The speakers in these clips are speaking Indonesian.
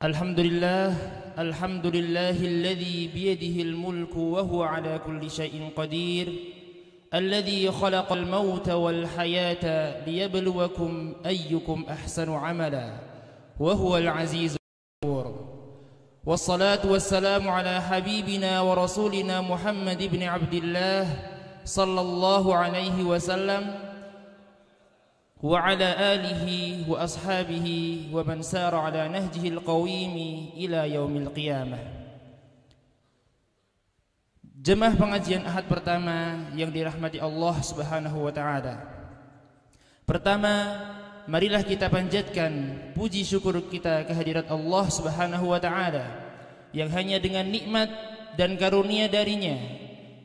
الحمد لله الذي بيده الملك وهو على كل شيء قدير الذي خلق الموت والحياة ليبلوكم أيكم أحسن عملا وهو العزيز الغفور والصلاة والسلام على حبيبنا ورسولنا محمد بن عبد الله صلى الله عليه وسلم وعلى آله وأصحابه ومن سار على نهجه القويم إلى يوم القيامة. Jemaah pengajian Ahad pertama yang dirahmati Allah Subhanahu wa taala. Pertama, marilah kita panjatkan puji syukur kita kehadirat Allah Subhanahu wa taala yang hanya dengan nikmat dan karunia darinya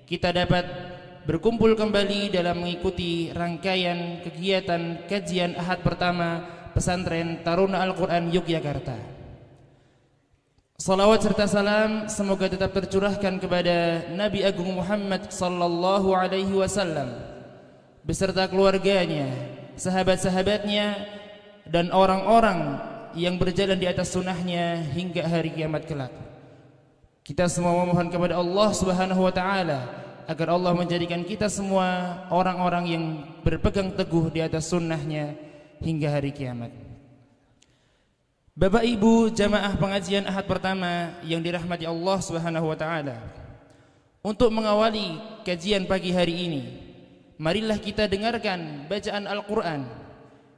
kita dapat berkumpul kembali dalam mengikuti rangkaian kegiatan kajian Ahad pertama Pesantren Taruna Al-Quran Yogyakarta. Salawat serta salam semoga tetap tercurahkan kepada Nabi Agung Muhammad sallallahu alaihi wasallam beserta keluarganya, sahabat-sahabatnya dan orang-orang yang berjalan di atas sunnahnya hingga hari kiamat kelak. Kita semua memohon kepada Allah Subhanahu wa taala agar Allah menjadikan kita semua orang-orang yang berpegang teguh di atas sunnahnya hingga hari kiamat. Bapak Ibu jamaah pengajian Ahad pertama yang dirahmati Allah Subhanahu wa taala, untuk mengawali kajian pagi hari ini, marilah kita dengarkan bacaan Al-Qur'an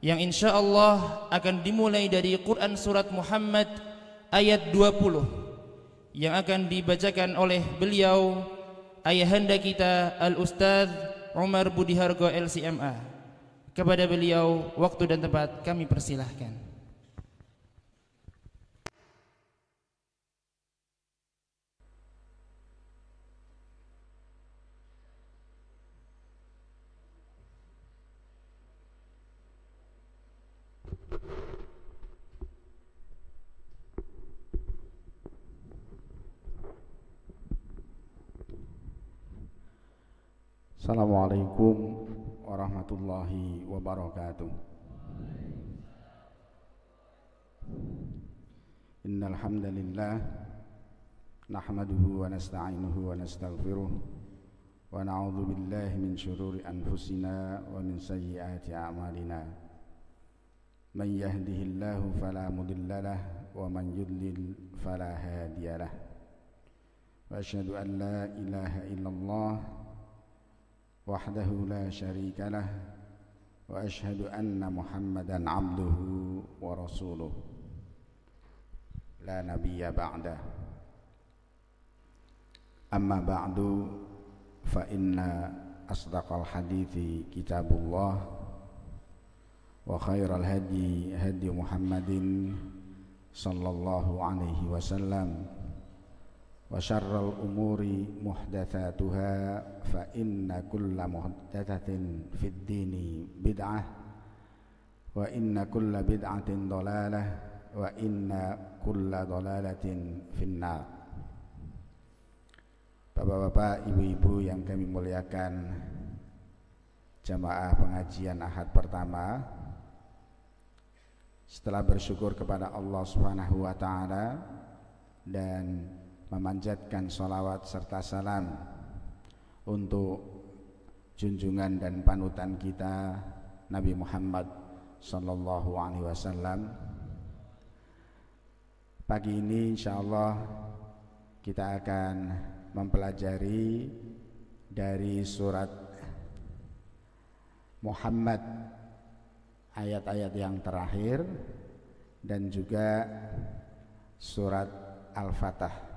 yang insyaallah akan dimulai dari Quran surat Muhammad ayat 20 yang akan dibacakan oleh beliau ayahanda kita Al-Ustadz Umar Budihargo LCMA. Kepada beliau waktu dan tempat kami persilahkan. Assalamualaikum warahmatullahi wabarakatuh. Innal hamdalillah nahmaduhu wa nasta'inuhu wa nastaghfiruh wa na'udzu billahi min shururi anfusina wa min sayyiati a'malina. Man yahdihillahu fala mudhillalah wa man yudlil fala hadiyalah. Wa asyhadu an la ilaha illallah wahdahu la syarika lah wa asyhadu anna Muhammadan abduhu wa rasuluh la nabiyya ba'da. Amma ba'du fa inna asdaqal hadithi kitabullah wa khairal hadi hadi Muhammadin sallallahu alaihi wasallam wa syarrul umuri muhdatsatuha fa inna kulla muhdatsatin fid dini bid'ah wa inna kulla bid'atin dhalalah wa inna kulla dhalalatin finnar. Bapak-bapak, ibu-ibu yang kami muliakan, jamaah pengajian Ahad pertama, setelah bersyukur kepada Allah Subhanahu wa taala dan memanjatkan salawat serta salam untuk junjungan dan panutan kita Nabi Muhammad sallallahu alaihi wasallam, pagi ini insyaallah kita akan mempelajari dari surat Muhammad ayat-ayat yang terakhir dan juga surat Al-Fatah.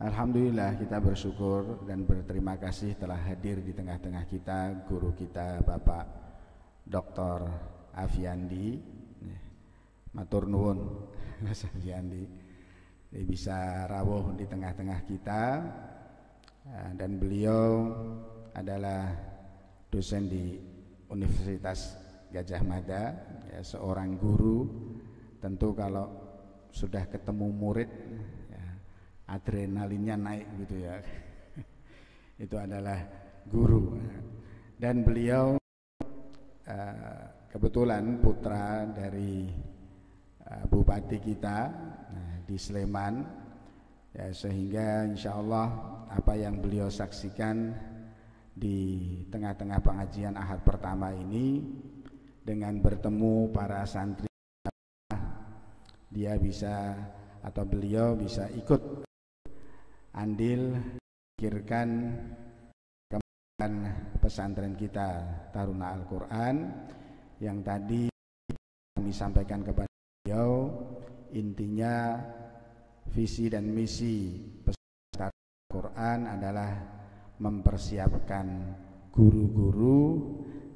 Alhamdulillah kita bersyukur dan berterima kasih telah hadir di tengah-tengah kita guru kita Bapak Dr. Afiandi. Matur nuwun Mas Afiandi bisa rawuh di tengah-tengah kita, dan beliau adalah dosen di Universitas Gadjah Mada, ya, seorang guru. Tentu kalau sudah ketemu murid adrenalinnya naik gitu ya. Itu adalah guru. Dan beliau kebetulan putra dari bupati kita di Sleman, ya, sehingga insya Allah apa yang beliau saksikan di tengah-tengah pengajian Ahad pertama ini dengan bertemu para santri, dia bisa atau beliau bisa ikut andil pikirkan kemampuan pesantren kita Taruna Al-Quran yang tadi kami sampaikan kepada beliau. Intinya visi dan misi pesantren Al-Quran adalah mempersiapkan guru-guru,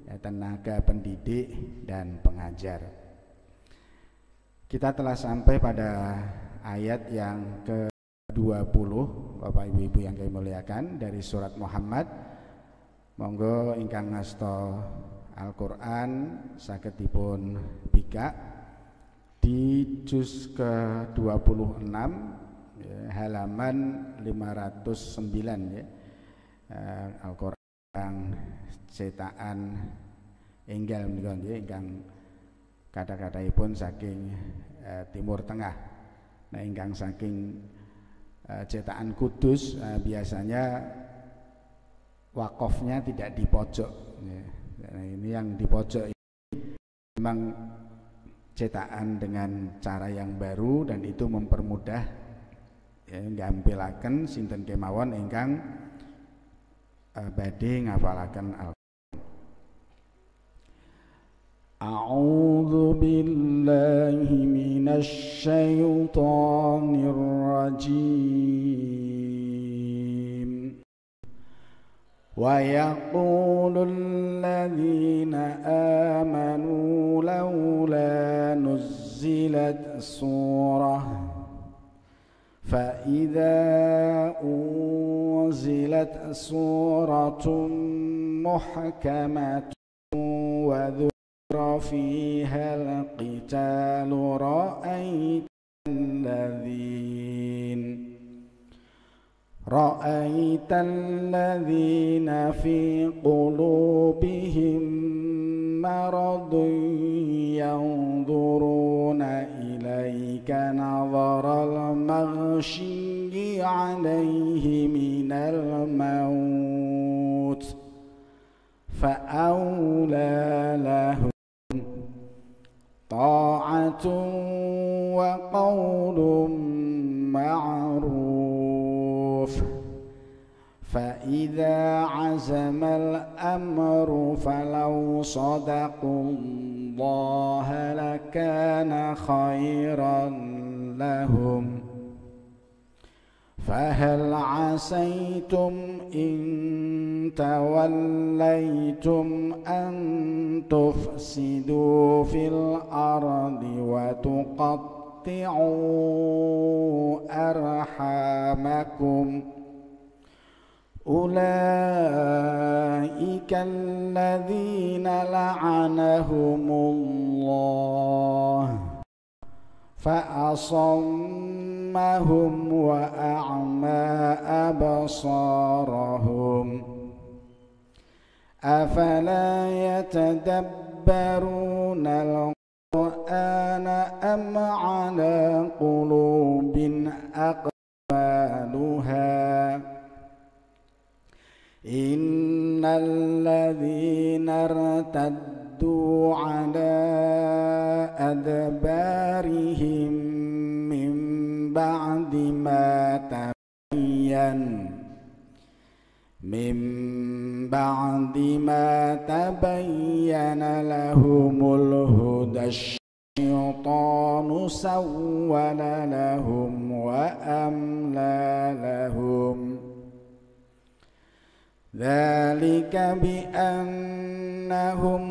ya, tenaga pendidik dan pengajar. Kita telah sampai pada ayat yang ke-20, Bapak Ibu yang kami muliakan, dari surat Muhammad. Monggo ingkang ngasta Al-Quran saged dipun bikak di juz ke-26, ya, halaman 509, ya. Al-Quran cetakan enggal menika nggih ingkang kata-kataipun saking Timur Tengah. Nah, ingkang saking cetakan Kudus biasanya wakofnya tidak di pojok. Nah, ini yang di pojok ini memang cetakan dengan cara yang baru dan itu mempermudah, ya, ngampilaken sinten kemawon ingkang badhe ngapalaken Al-Quran. A'udzu billahi minasy syaithanir rajim. Wa yaqulul ladzina amanu laula nuzzilat surah فإذا أنزلت سورة محكمة وذكر فيها القتال رأيت الذين في قلوبهم مرض ينظرون إليك نظر المغشي عليه من الموت فأولى لهم طاعة وقول معروف فإذا عزم الأمر فلو صدقوا الله لكان خيرا لهم فهل عسيتم إن توليتم أن تفسدوا في الأرض وتقطعوا أرحامكم أولئك الذين لعنهم الله فأصمهم وأعمى أبصارهم أفلا يتدبرون القرآن أم على قلوب أقفالها إن الذين ارتدوا على أدبارهم من بعد ما تبين لهم الهدى الشيطان سول لهم وأملى لهم ذلك بأنهم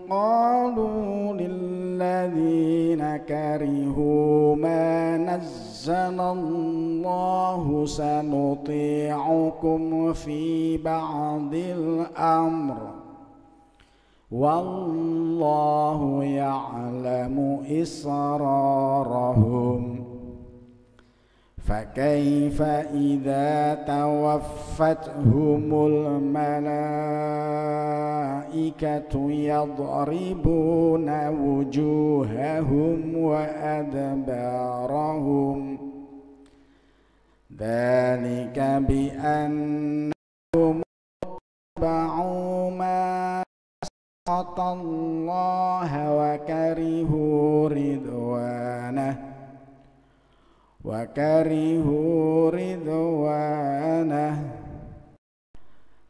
قالوا للذين كرهوا ما نزل الله سنطيعكم في بعض الأمر والله يعلم إسرارهم فكيف إذا توفتهم الملائكة يضربون وجوههم وأدبارهم ذلك بأنهم اتبعوا ما أسخط الله وكرهوا رضوانه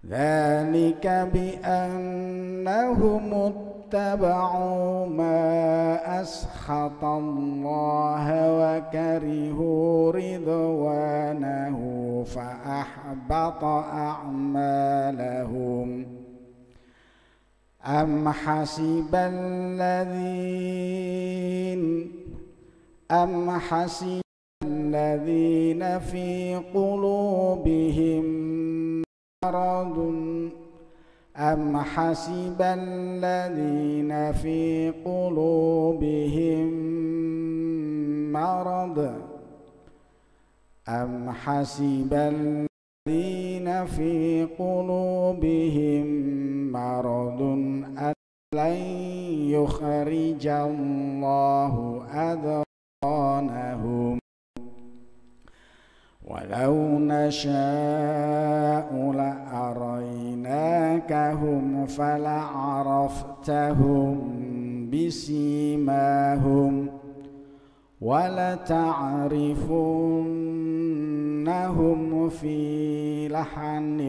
ذلك بأنهم اتبعوا ما أسخط الله وكرهوا رضوانه فأحبط أعمالهم أم حسب الذين في قلوبهم مرض أم حسب الذين في قلوبهم مرض أم حسب الذين في قلوبهم مرض أن لن يخرج الله أضغانهم ولو نشاء لأريناكهم فلعرفتهم بسيماهم ولتعرفنهم في لحن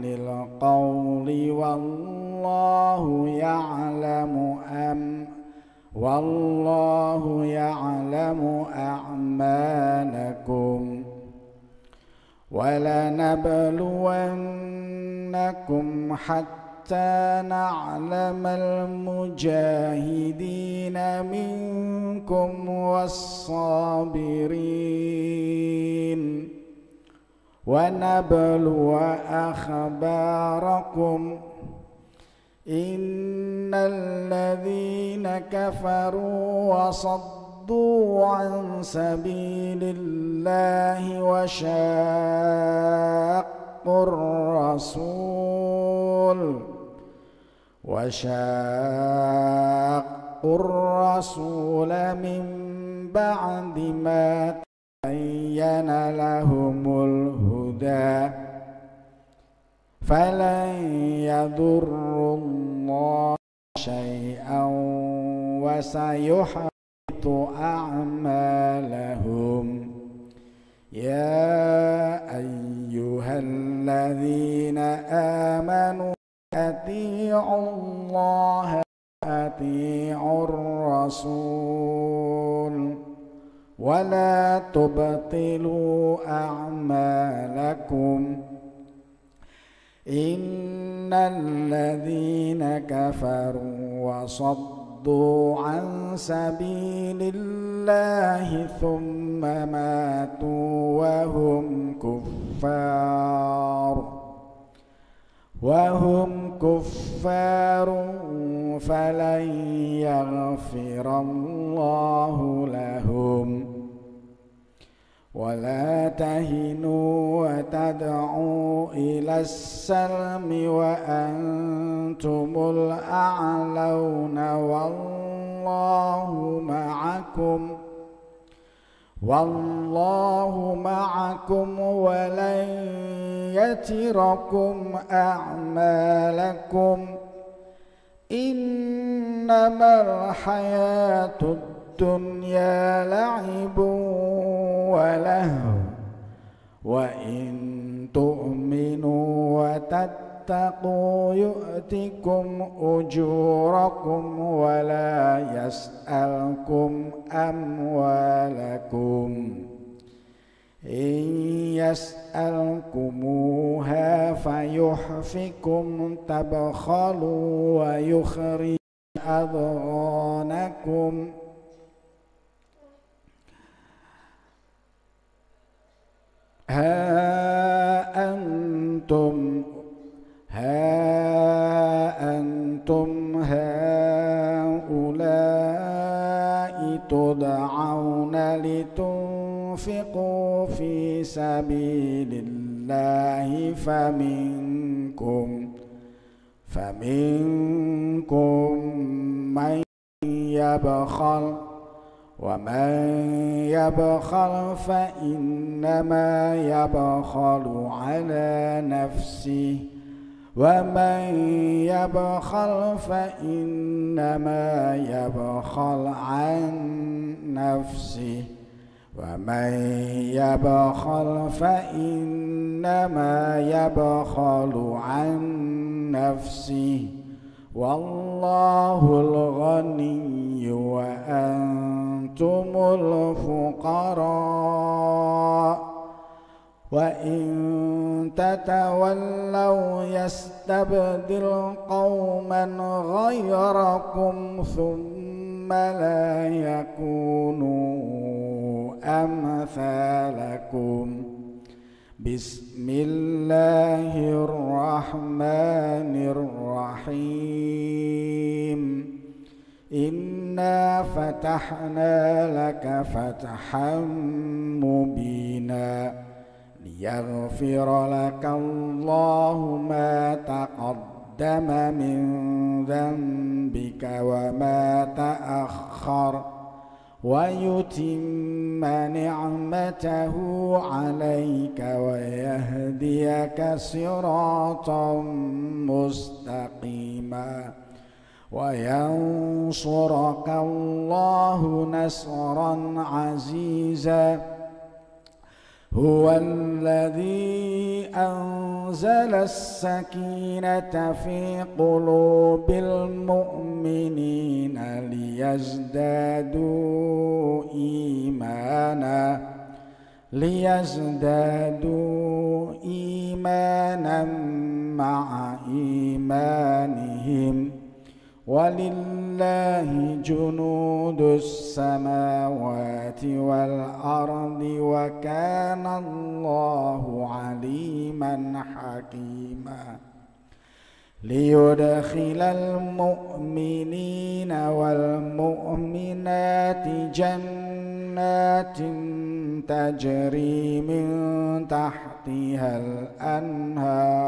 القول والله يعلم أعمالكم ولنبلونكم حتى نعلم المجاهدين منكم والصابرين ونبلو أخباركم إن الذين كفروا وصدوا عن سبيل الله وشاقوا الرسول من بعد ما تبين لهم الهدى فلن يضروا الله شيئا وسيحبط أعمالهم يا أيها الذين آمنوا أطيعوا الله وأطيعوا الرسول ولا تبطلوا أعمالكم إن الذين كفروا وصدوا عن سبيل الله ثم ماتوا وهم كفار فلن يغفر الله لهم ولا تهنوا وتدعوا إلى السلم وأنتم الأعلون والله معكم ولن يتركم أعمالكم إنما الحياة الدنيا لعب ولهو وإن تؤمنوا وتتقوا يؤتكم أجوركم ولا يسألكم أموالكم إن يسألكموها فيحفكم تبخلوا ويخرج أضغانكم ها أنتم تدعون لتنفقوا في سبيل الله فمنكم من يبخل ومن يبخل فإنما يبخل على نفسه ومن يبخل فإنما يبخل عن نفسه ومن يبخل فإنما يبخل عن نفسه والله الغني وأنتم الفقراء وإن تتولوا يستبدل قوما غيركم ثم لا يكونوا أمثالكم بسم الله الرحمن الرحيم إنا فتحنا لك فتحا مبينا ليغفر لك الله ما تقدم من ذنبك وما تأخر ويتم نعمته عليك ويهديك صراطا مستقيما وينصرك الله نصرا عزيزا هو الذي أنزل السكينة في قلوب المؤمنين ليزدادوا إيمانا مع إيمانهم ولله جنود السماوات والأرض وكان الله عليما حكيما ليدخل المؤمنين والمؤمنات جنات تجري من تحتها الأنهار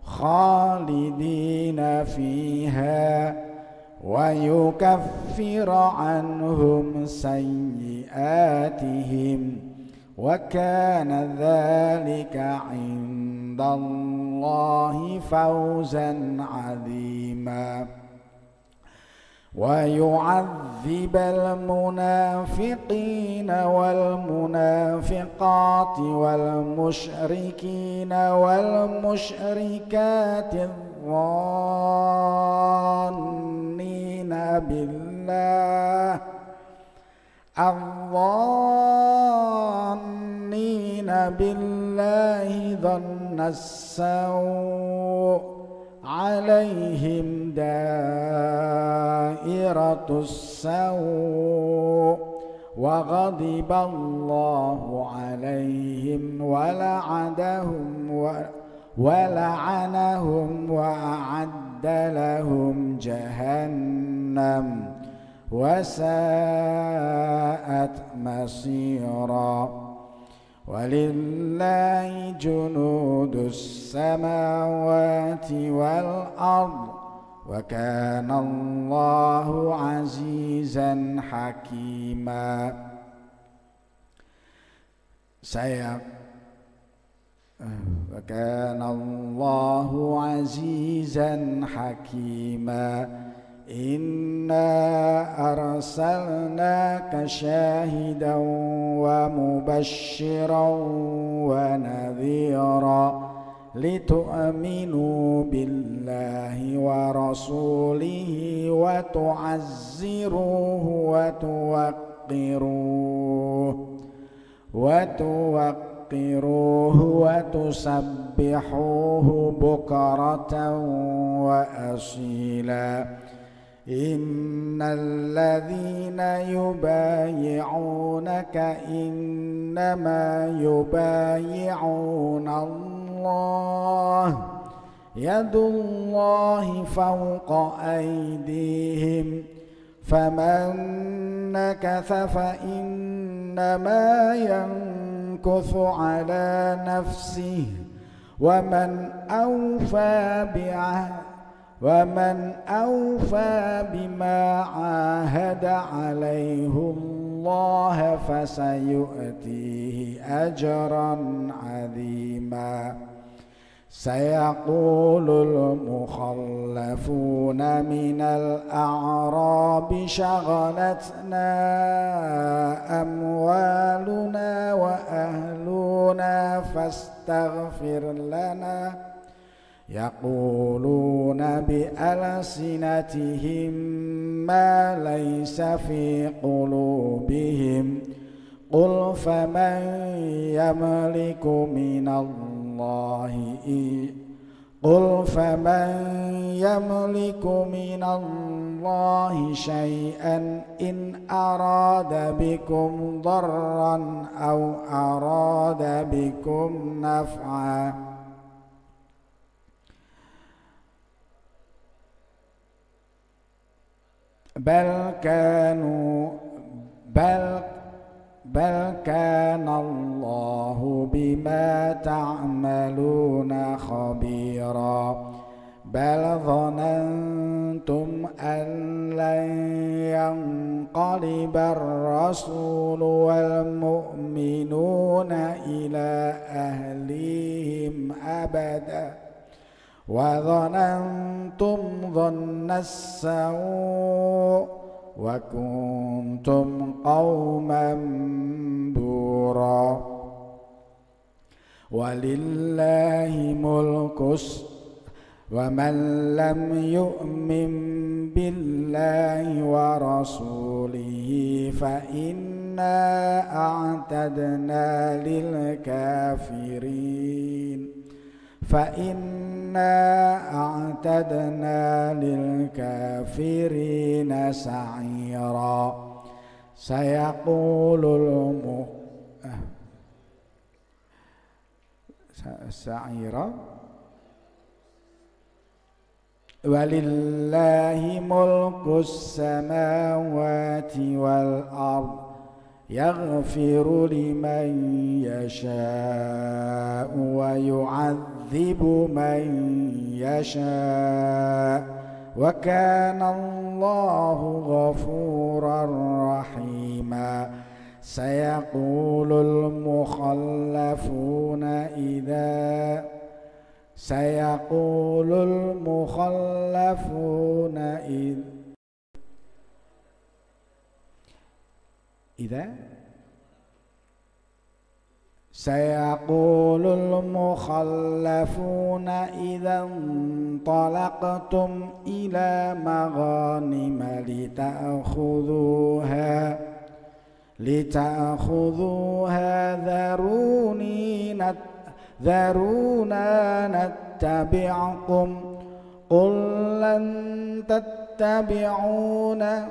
خالدين فيها ويكفر عنهم سيئاتهم وكان ذلك عند الله فوزا عظيما ويعذب المنافقين والمنافقات والمشركين والمشركات الظانين بالله ظن السوء عليهم دائرة السوء وغضب الله عليهم ولعنهم وأعد لهم جهنم وساءت مصيرا ولله جنود السماوات والأرض وكان الله عزيزا حكيما. وكان الله عزيزا حكيما. إنا أرسلناك شاهدا ومبشرا ونذيرا لتؤمنوا بالله ورسوله وتعزروه وتوقروه وتسبحوه بكرة وأصيلا. إن الذين يبايعونك إنما يبايعون الله يد الله فوق أيديهم فمن نكث فإنما ينكث على نفسه ومن أوفى بما عاهد عليه الله فسيؤتيه أجرا عظيما سيقول المخلفون من الأعراب شغلتنا أموالنا وأهلنا فاستغفر لنا يقولون بألسنتهم ما ليس في قلوبهم قل فمن يملك من الله شيئا إن أراد بكم ضرا أو أراد بكم نفعا بل كان الله بما تعملون خبيرا بل ظننتم أن لن ينقلب الرسول والمؤمنون إلى أهليهم أبدا وظننتم ظن السوء وكنتم قوما بورا ولله ملك ومن لم يؤمن بالله ورسوله فإنا أعتدنا للكافرين سعيرا سيقول ولله ملك السماوات والأرض يغفر لمن يشاء ويعذب من يشاء وكان الله غفورا رحيما سيقول المخلفون إذا انطلقتم إلى مغانم لتأخذوها ذرونا نتبعكم قل لن تتبعونا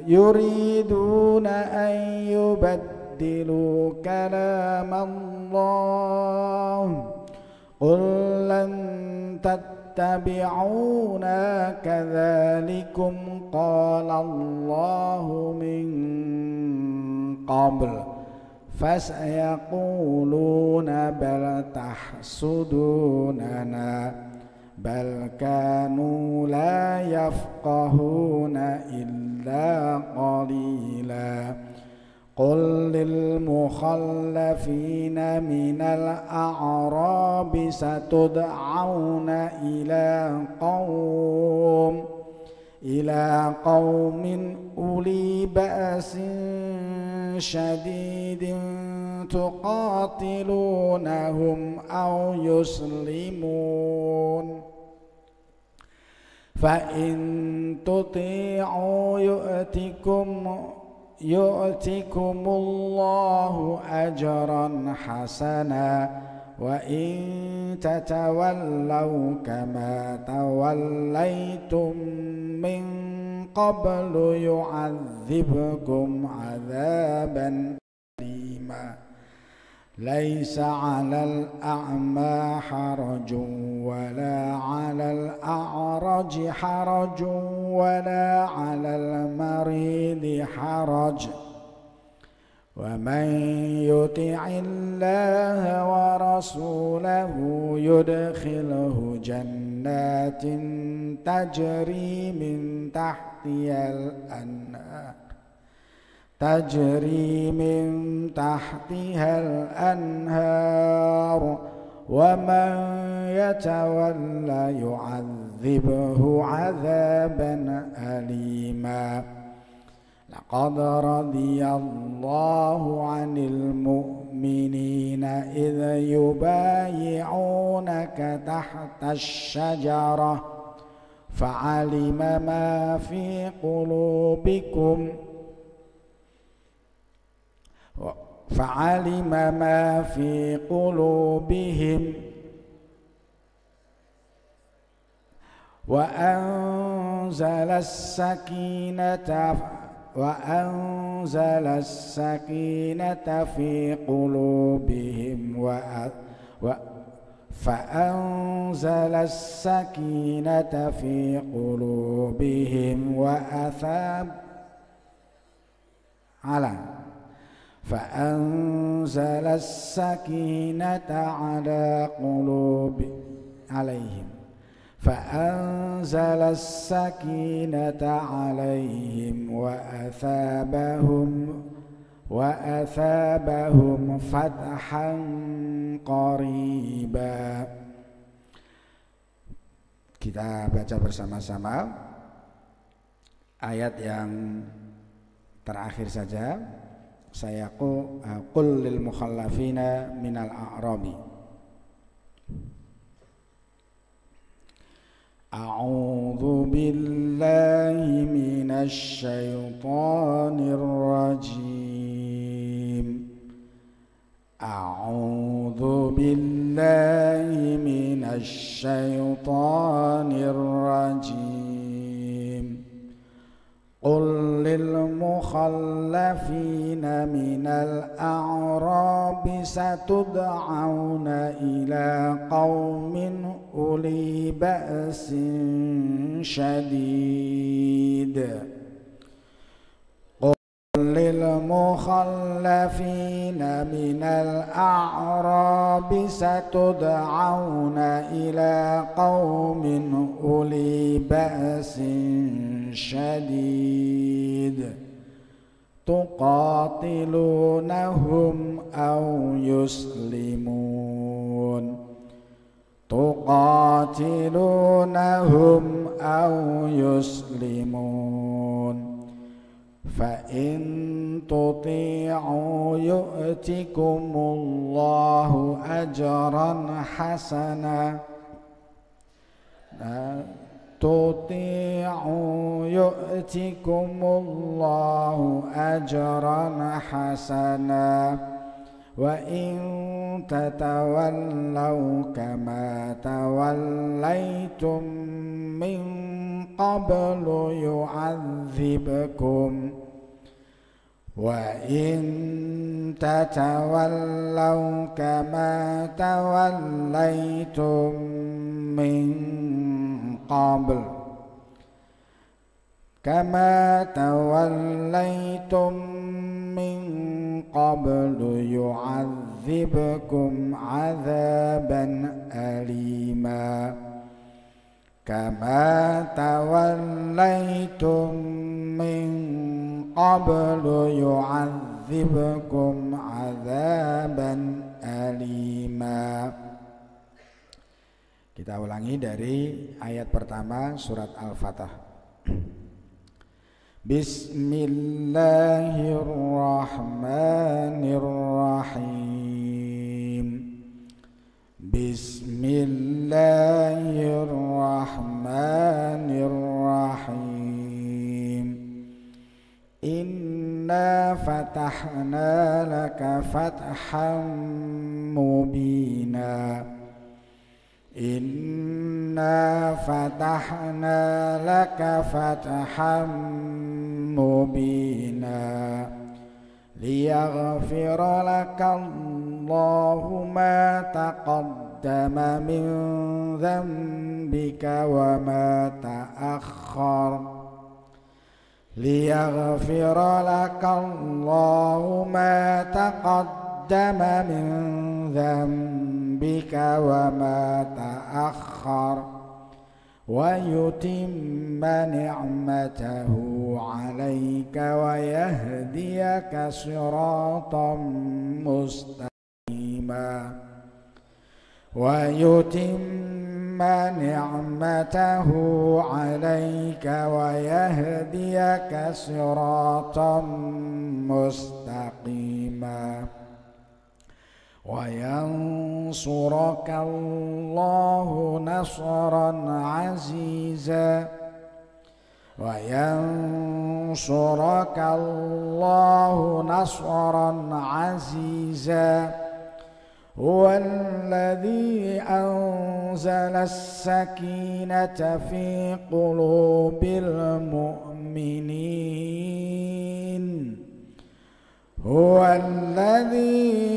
يريدون أن يبدلوا كلام الله قل لن تتبعونا كذلكم قال الله من قبل فسيقولون بل تحسدوننا بل كانوا لا يفقهون إلا قليلا قل للمخلفين من الأعراب ستدعون إلى قوم أولي بأس شديد تقاتلونهم أو يسلمون فإن تطيعوا يؤتكم الله أجرا حسنا وإن تتولوا كما توليتم من قبل يعذبكم عذابا أليما ليس على الأعمى حرج ولا على الأعرج حرج ولا على المريض حرج ومن يطع الله ورسوله يدخله جنات تجري من تحتها الأنهار ومن يتولى يعذبه عذابا أليما لقد رضي الله عن المؤمنين إذ يبايعونك تحت الشجرة فعلم ما في قلوبهم وأنزل السكينة في قلوبهم فأنزل السكينة في قلوبهم فأنزل السكينة عليهم وأثابهم فتحا قريبا. Kita baca bersama-sama ayat yang terakhir saja. Saya qul lil mukhallafina minal a'rabi a'udzu billahi minasy syaithanir rajim a'udzu billahi minasy syaithanir rajim قل للمخلفين من الأعراب ستدعون إلى قوم أولي بأس شديد للمخلفين من الأعراب ستدعون إلى قوم أولي بأس شديد تقاتلونهم أو يسلمون فإن تطيعوا يؤتكم الله أجرا حسنا وإن تتولوا كما توليتم من قبل يعذبكم كما توليتم من قبل يعذبكم عذابا أليما كما توليتم من قبل يعذبكم عذابا أليما. Kita ulangi dari ayat pertama surat Al-Fatah. Bismillahirrahmanirrahim. Bismillahirrahmanirrahim. Inna fatahna laka fathan mubina. Inna fatahna laka fathan mubina ليغفر لك الله ما تقدم من ذنبك وما تأخر ليغفر لك الله ما تقدم من ذنبك وما تأخر ويتم نعمته عليك ويهديك صراطا مستقيما ويتم نعمته عليك ويهديك صراطا مستقيما وينصرك الله نصرا عزيزا وينصرك الله نصرا عزيزا هو الذي أنزل السكينة في قلوب المؤمنين هو الذي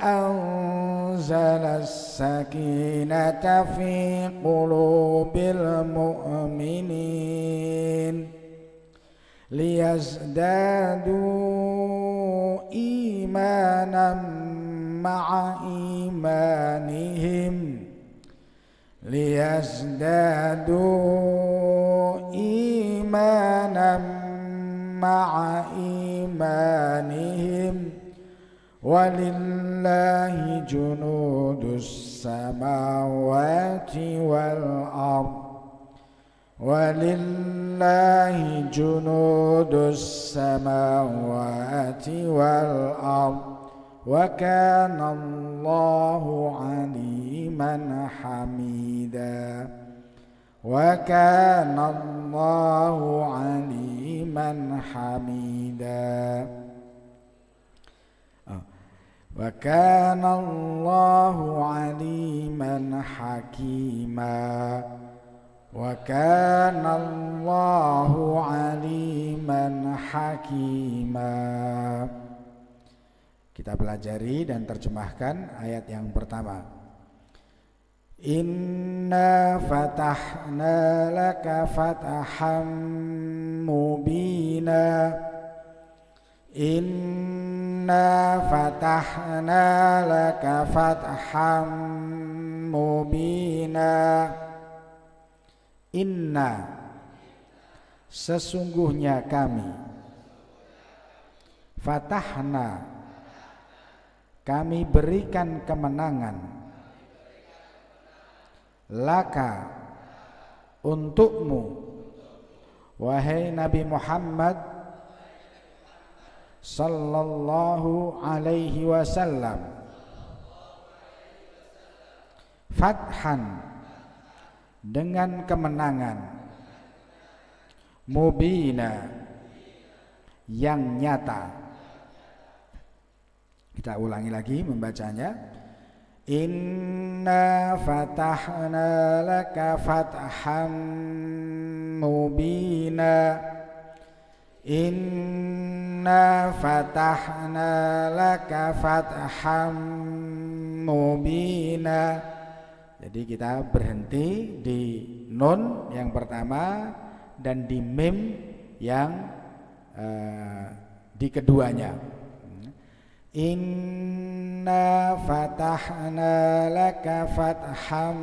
أنزل السكينة في قلوب المؤمنين ليزدادوا إيمانا مع إيمانهم ليزدادوا إيمانا مع إيمانهم ولله جنود السماوات والأرض ولله جنود السماوات والأرض وكان الله عليما حميدا وكان الله عليما حميدا وكان الله عليما حكيما وكان الله عليما حكيما. Kita pelajari dan terjemahkan ayat yang pertama. Inna fatahna laka fataham mubina. Inna fatahna laka fataham mubina. Inna, sesungguhnya kami, fatahna, kami berikan kemenangan, laka, untukmu, wahai Nabi Muhammad sallallahu alaihi wasallam, fathan, dengan kemenangan, mubina, yang nyata. Kita ulangi lagi membacanya. Inna fatahna laka fatham mubina. Inna fatahna laka fatham mubina. Jadi kita berhenti di nun yang pertama dan di mim yang di keduanya. Inna fatahna laka fatham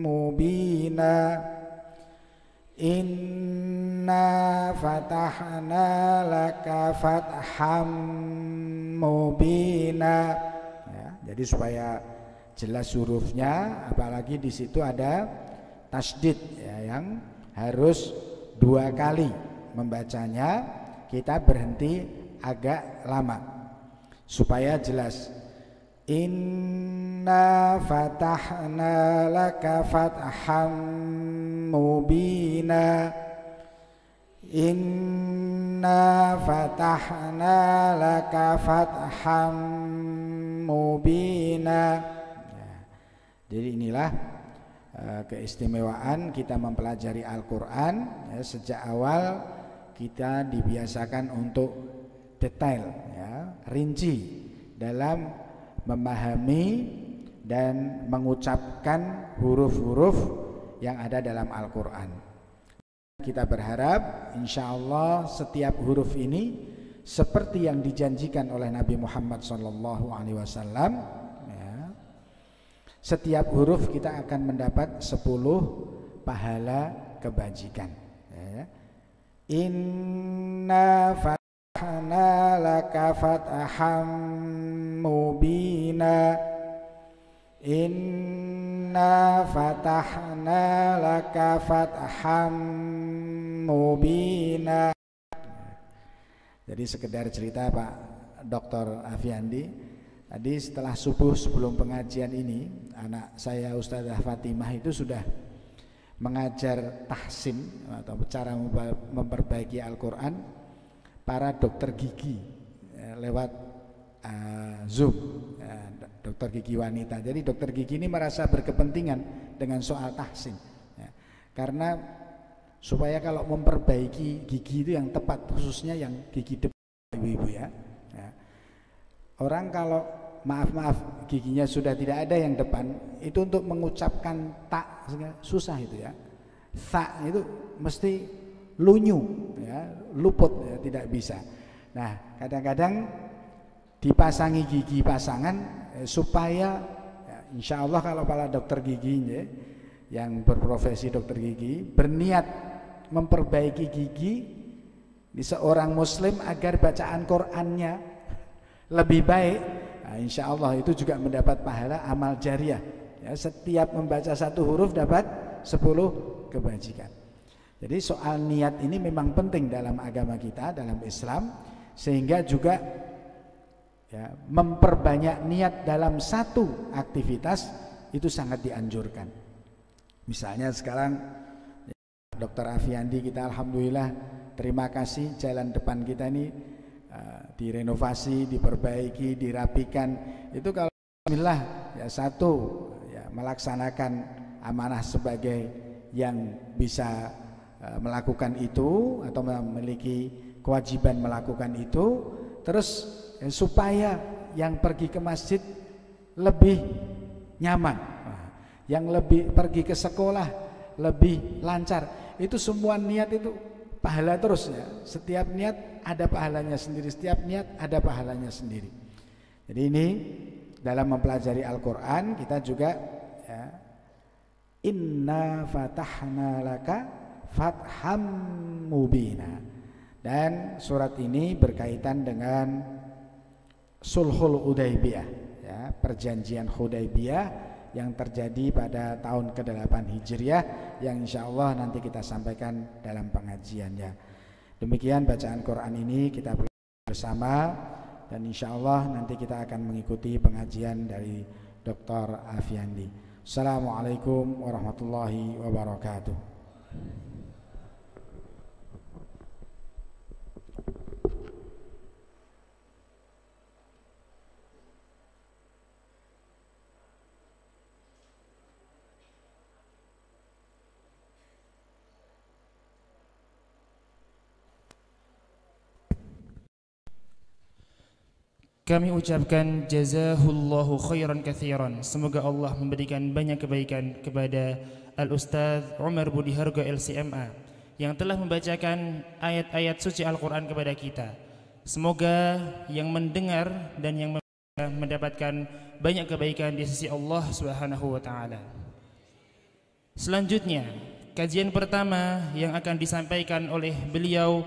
mubina. Inna fatahna laka fatham mubina. Ya, jadi supaya jelas hurufnya, apalagi di situ ada tasdid ya, yang harus 2 kali membacanya. Kita berhenti agak lama supaya jelas. Inna fatahna laka fatham mubina. Inna fatahna laka fatham mubina. Ya, jadi inilah keistimewaan kita mempelajari Al-Quran ya, sejak awal kita dibiasakan untuk detail, ya, rinci dalam memahami dan mengucapkan huruf-huruf yang ada dalam Al-Quran. Kita berharap insya Allah setiap huruf ini seperti yang dijanjikan oleh Nabi Muhammad SAW, ya, setiap huruf kita akan mendapat 10 pahala kebajikan, ya. Inna fatahna laka fatham mubina, inna fatahna laka fatham mubina. Jadi sekedar cerita Pak Dr. Afiandi, tadi setelah subuh sebelum pengajian ini, anak saya Ustazah Fatimah itu sudah mengajar tahsin atau cara memperbaiki Al-Quran para dokter gigi lewat Zoom, dokter gigi wanita. Jadi dokter gigi ini merasa berkepentingan dengan soal tahsin, ya, karena supaya kalau memperbaiki gigi itu yang tepat, khususnya yang gigi depan, ibu-ibu, ya. Orang kalau maaf giginya sudah tidak ada yang depan, itu untuk mengucapkan tak susah itu, ya. Tak itu mesti lunyu, ya, luput, ya, tidak bisa. Nah, kadang-kadang dipasangi gigi pasangan supaya, ya, insya Allah kalau para dokter gigi, ya, yang berprofesi dokter gigi berniat memperbaiki gigi di seorang muslim agar bacaan Qur'annya lebih baik, nah, insya Allah itu juga mendapat pahala amal jariah, ya, setiap membaca satu huruf dapat 10 kebajikan. Jadi soal niat ini memang penting dalam agama kita, dalam Islam, sehingga juga, ya, memperbanyak niat dalam satu aktivitas itu sangat dianjurkan. Misalnya sekarang Dr. Afiandi kita alhamdulillah, terima kasih, jalan depan kita ini direnovasi, diperbaiki, dirapikan. Itu kalau alhamdulillah, ya, satu, ya, melaksanakan amanah sebagai yang bisa melakukan itu atau memiliki kewajiban melakukan itu, terus supaya yang pergi ke masjid lebih nyaman, yang lebih pergi ke sekolah lebih lancar. Itu semua niat itu pahala terus, ya. Setiap niat ada pahalanya sendiri, setiap niat ada pahalanya sendiri. Jadi ini dalam mempelajari Al-Quran kita juga, ya, inna fatahna laka fatham mubina. Dan surat ini berkaitan dengan Sulhul Hudaybiyah, ya, perjanjian Hudaybiyah yang terjadi pada tahun ke-8 Hijriah, yang insya Allah nanti kita sampaikan dalam pengajiannya. Demikian bacaan Quran ini kita bersama, dan insya Allah nanti kita akan mengikuti pengajian dari Dr. Afiandi. Assalamualaikum warahmatullahi wabarakatuh. Kami ucapkan jazahullahu khairan katsiran. Semoga Allah memberikan banyak kebaikan kepada Al-Ustadz Umar Budi Hargo LCMA yang telah membacakan ayat-ayat suci Al-Quran kepada kita. Semoga yang mendengar dan yang mendapatkan banyak kebaikan di sisi Allah Subhanahu wa taala. Selanjutnya, kajian pertama yang akan disampaikan oleh beliau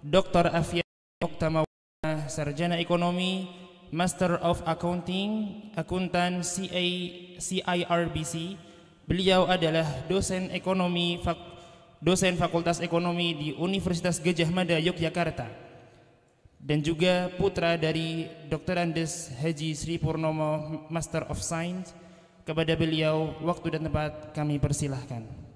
Dr. Afiandi Oktama, Sarjana Ekonomi, Master of Accounting, Akuntan CIRBC. Beliau adalah dosen ekonomi, dosen Fakultas Ekonomi di Universitas Gadjah Mada Yogyakarta, dan juga putra dari Dr. Andes Haji Sri Purnomo, Master of Science. Kepada beliau waktu dan tempat kami persilahkan.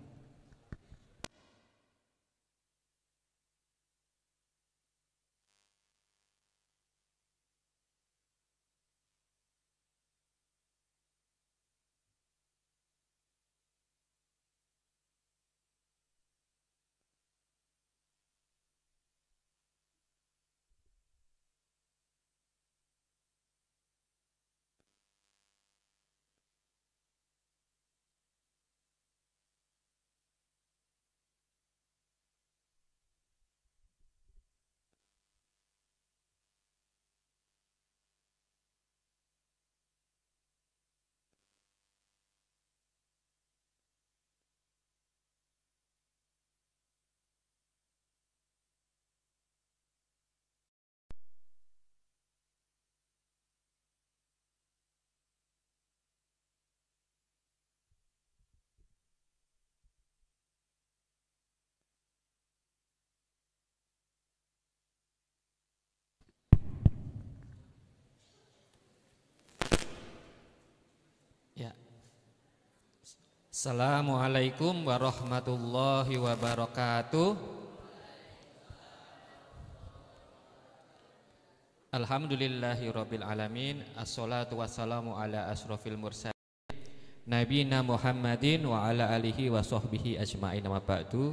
Assalamualaikum warahmatullahi wabarakatuh. Alhamdulillahirabbil alamin. Assalatu wassalamu ala asrofil mursalin nabiyina Muhammadin wa ala alihi wa sahbihi ajma'in, wa ba'du.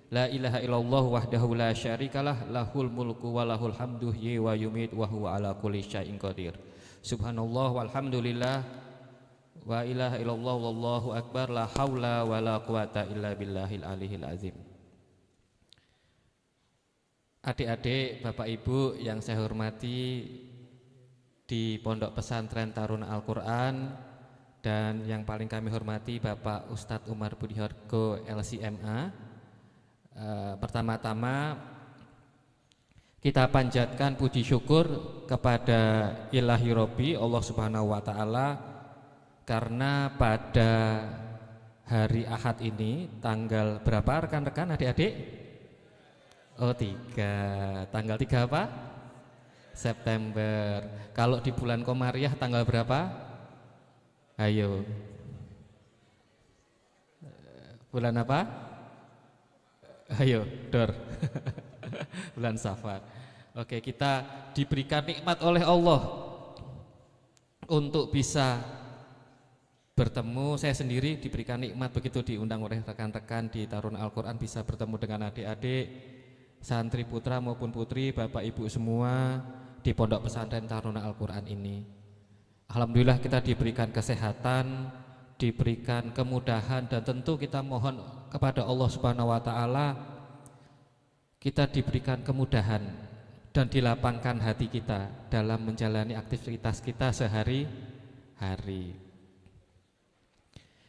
La ilaha illallah wahdahu la syarikalah, lahul mulku wa lahul hamdu yuhyi wa yumit wa huwa ala kulli syai'in qadir. Subhanallah walhamdulillah wa ilaha illallah wallahu akbar, la haula wa la quwata illa billahil aliyil azim. Adik-adik, Bapak Ibu yang saya hormati di Pondok Pesantren Taruna Al-Quran, dan yang paling kami hormati Bapak Ustadz Umar Budihargo LCMA. Pertama-tama kita panjatkan puji syukur kepada Ilahi Robbi Allah Subhanahu wa Ta'ala, karena pada hari Ahad ini tanggal berapa rekan-rekan adik-adik? Oh 3, tanggal 3 apa? September. Kalau di bulan Komariah tanggal berapa? Ayo, bulan apa? Ayo, Dor. Bulan Safar. Oke, kita diberikan nikmat oleh Allah untuk bisa bertemu. Saya sendiri diberikan nikmat begitu diundang oleh rekan-rekan di Taruna Al-Quran, bisa bertemu dengan adik-adik, santri putra maupun putri, Bapak Ibu semua di Pondok Pesantren Taruna Al-Quran ini. Alhamdulillah kita diberikan kesehatan, diberikan kemudahan, dan tentu kita mohon kepada Allah Subhanahu wa Ta'ala kita diberikan kemudahan dan dilapangkan hati kita dalam menjalani aktivitas kita sehari-hari.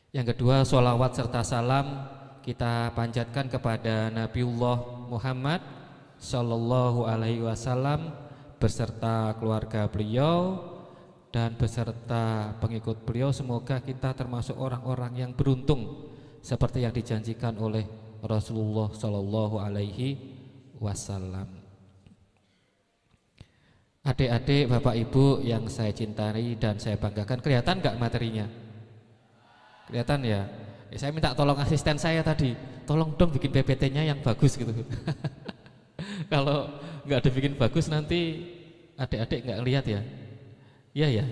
Yang kedua, sholawat serta salam kita panjatkan kepada Nabiullah Muhammad Sallallahu Alaihi Wasallam beserta keluarga beliau dan beserta pengikut beliau. Semoga kita termasuk orang-orang yang beruntung seperti yang dijanjikan oleh Rasulullah Sallallahu Alaihi Wasallam. Adik-adik, Bapak Ibu yang saya cintai dan saya banggakan, kelihatan nggak materinya? Kelihatan ya? Saya minta tolong asisten saya tadi, tolong dong bikin PPT-nya yang bagus gitu. Kalau nggak dibikin bagus nanti adik-adik nggak lihat ya. Iya ya,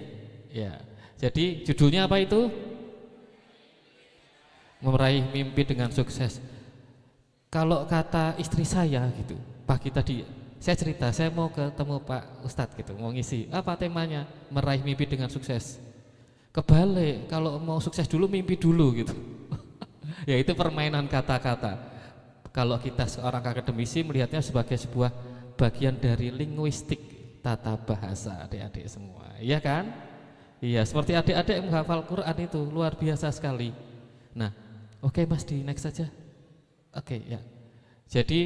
ya. Jadi judulnya apa itu? Meraih mimpi dengan sukses. Kalau kata istri saya gitu, pagi tadi saya cerita, saya mau ketemu Pak Ustadz gitu, mau ngisi apa temanya, meraih mimpi dengan sukses. Kebalik, kalau mau sukses dulu mimpi dulu gitu. Ya itu permainan kata-kata. Kalau kita seorang akademisi melihatnya sebagai sebuah bagian dari linguistik tata bahasa, adik-adik semua, iya kan? Iya, seperti adik-adik menghafal Quran itu luar biasa sekali. Nah, oke Mas, di next saja. Oke ya. Jadi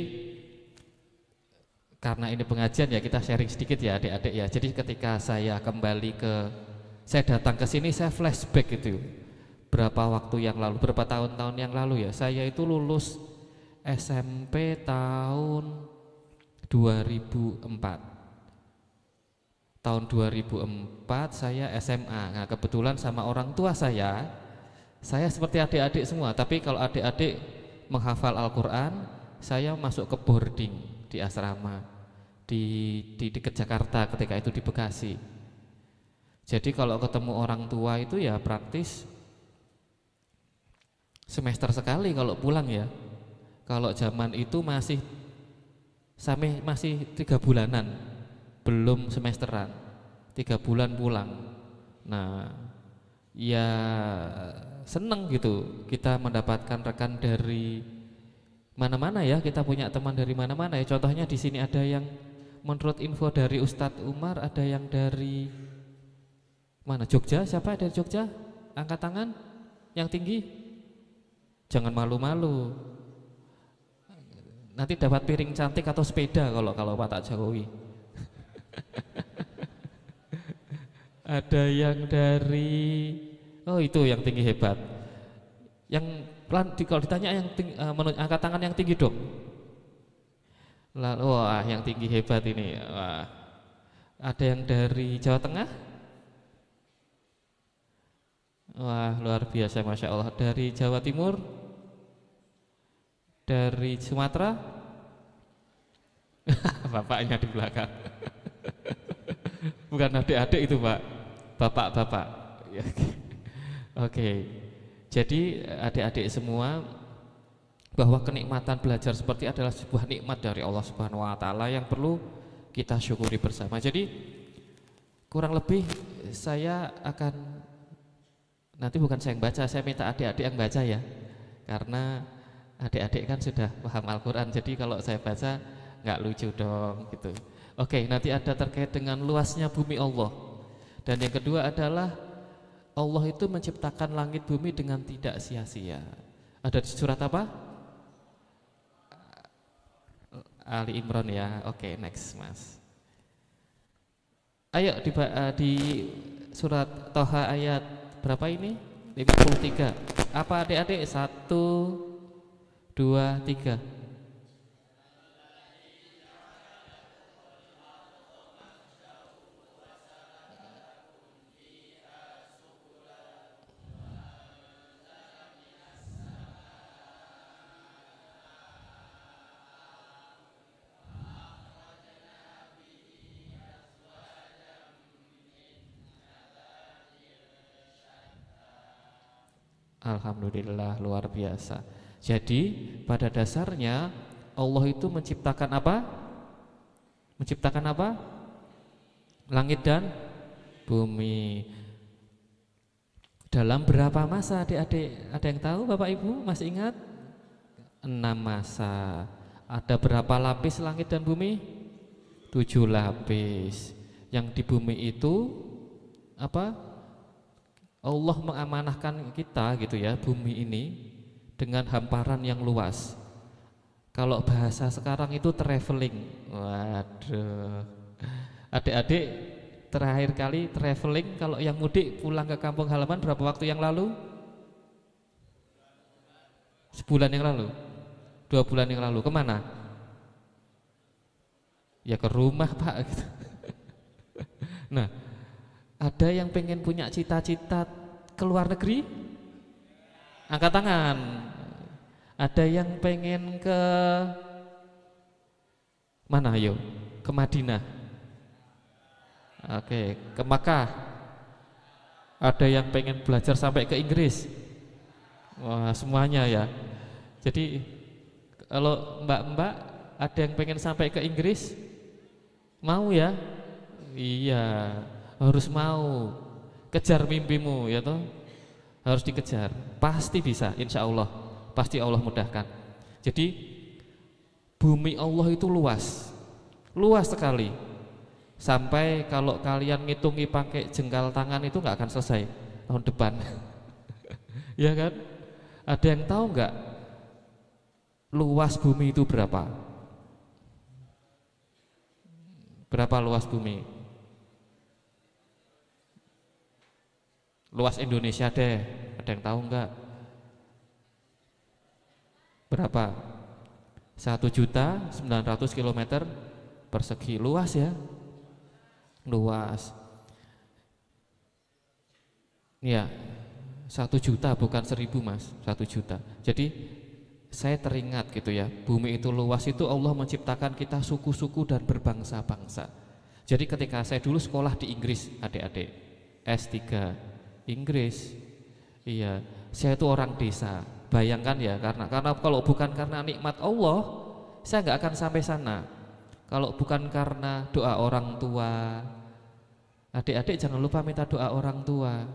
karena ini pengajian ya, kita sharing sedikit ya adik-adik ya. Jadi ketika saya kembali saya datang ke sini, saya flashback gitu. Berapa waktu yang lalu, berapa tahun-tahun yang lalu ya, saya itu lulus SMP tahun 2004. Tahun 2004 saya SMA. Nah, kebetulan sama orang tua saya seperti adik-adik semua. Tapi kalau adik-adik menghafal Al-Quran, saya masuk ke boarding di asrama di dekat Jakarta, ketika itu di Bekasi. Jadi kalau ketemu orang tua itu ya praktis semester sekali kalau pulang ya. Kalau zaman itu masih 3 bulanan, belum semesteran, 3 bulan pulang. Nah ya seneng gitu kita mendapatkan rekan dari mana-mana ya, kita punya teman dari mana-mana ya. Contohnya di sini ada yang menurut info dari Ustadz Umar, ada yang dari mana, Jogja. Siapa dari Jogja? Angkat tangan yang tinggi. Jangan malu-malu, nanti dapat piring cantik atau sepeda kalau Pak Jokowi. Ada yang dari, oh itu yang tinggi hebat. Yang kalau ditanya yang angkat tangan yang tinggi dong. Lalu, wah yang tinggi hebat ini. Wah. Ada yang dari Jawa Tengah? Wah, luar biasa, Masya Allah. Dari Jawa Timur, dari Sumatera. Bapaknya di belakang. Bukan adik-adik itu, Pak. Bapak-bapak. Oke. Jadi adik-adik semua, bahwa kenikmatan belajar seperti adalah sebuah nikmat dari Allah Subhanahu wa taala yang perlu kita syukuri bersama. Jadi kurang lebih saya akan, nanti bukan saya yang baca, saya minta adik-adik yang baca ya. Karena adik-adik kan sudah paham Al-Qur'an. Jadi kalau saya baca nggak lucu dong gitu. Oke, nanti ada terkait dengan luasnya bumi Allah. Dan yang kedua adalah Allah itu menciptakan langit bumi dengan tidak sia-sia. Ada di surat apa? Ali Imran ya. Oke, next Mas. Ayo di surat Toha ayat berapa ini? 53. Apa adik-adik? 1, 2, 3. Alhamdulillah, luar biasa. Jadi pada dasarnya Allah itu menciptakan apa? Menciptakan apa? Langit dan bumi. Dalam berapa masa adik-adik? Ada yang tahu Bapak Ibu? Masih ingat? 6 masa. Ada berapa lapis langit dan bumi? 7 lapis. Yang di bumi itu apa? Allah mengamanahkan kita gitu ya, bumi ini dengan hamparan yang luas. Kalau bahasa sekarang itu traveling. Waduh. Adik-adik terakhir kali traveling kalau yang mudik pulang ke kampung halaman berapa waktu yang lalu? Sebulan yang lalu? 2 bulan yang lalu. Kemana? Ya ke rumah Pak gitu. Nah, ada yang pengen punya cita-cita ke luar negeri? Angkat tangan. Ada yang pengen ke mana ayo? Ke Madinah. Oke, ke Makkah. Ada yang pengen belajar sampai ke Inggris. Wah, semuanya ya. Jadi kalau mbak-mbak ada yang pengen sampai ke Inggris? Mau ya? Iya, harus mau. Kejar mimpimu ya toh. Harus dikejar. Pasti bisa, insya Allah. Pasti Allah mudahkan. Jadi bumi Allah itu luas. Luas sekali. Sampai kalau kalian ngitungi pakai jengkal tangan itu nggak akan selesai tahun depan. Ya kan? Ada yang tahu nggak luas bumi itu berapa? Berapa luas bumi? Luas Indonesia deh. Ada yang tahu nggak? Berapa? 1.900.000 km persegi. Luas ya? Luas. Ya, 1 juta bukan 1000 Mas, 1 juta. Jadi saya teringat gitu ya, bumi itu luas itu Allah menciptakan kita suku-suku dan berbangsa-bangsa. Jadi ketika saya dulu sekolah di Inggris, adik-adik S3 Inggris, iya, saya itu orang desa. Bayangkan ya, karena kalau bukan karena nikmat Allah, saya nggak akan sampai sana. Kalau bukan karena doa orang tua, adik-adik jangan lupa minta doa orang tua,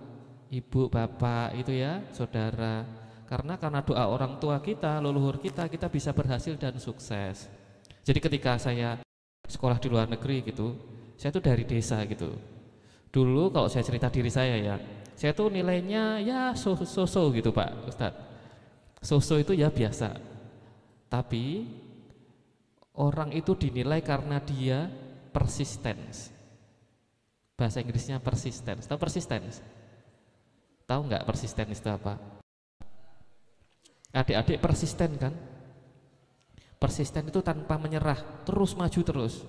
ibu, bapak itu ya, saudara. Karena doa orang tua kita, leluhur kita bisa berhasil dan sukses. Jadi ketika saya sekolah di luar negeri gitu, saya tuh dari desa gitu. Dulu kalau saya cerita diri saya ya, saya tuh nilainya ya so-so gitu Pak Ustadz. So-so itu ya biasa. Tapi orang itu dinilai karena dia persistence. Bahasa Inggrisnya persistence. Tahu persistence? Tahu nggak persistence itu apa? Adik-adik persisten kan? Persisten itu tanpa menyerah, terus maju terus.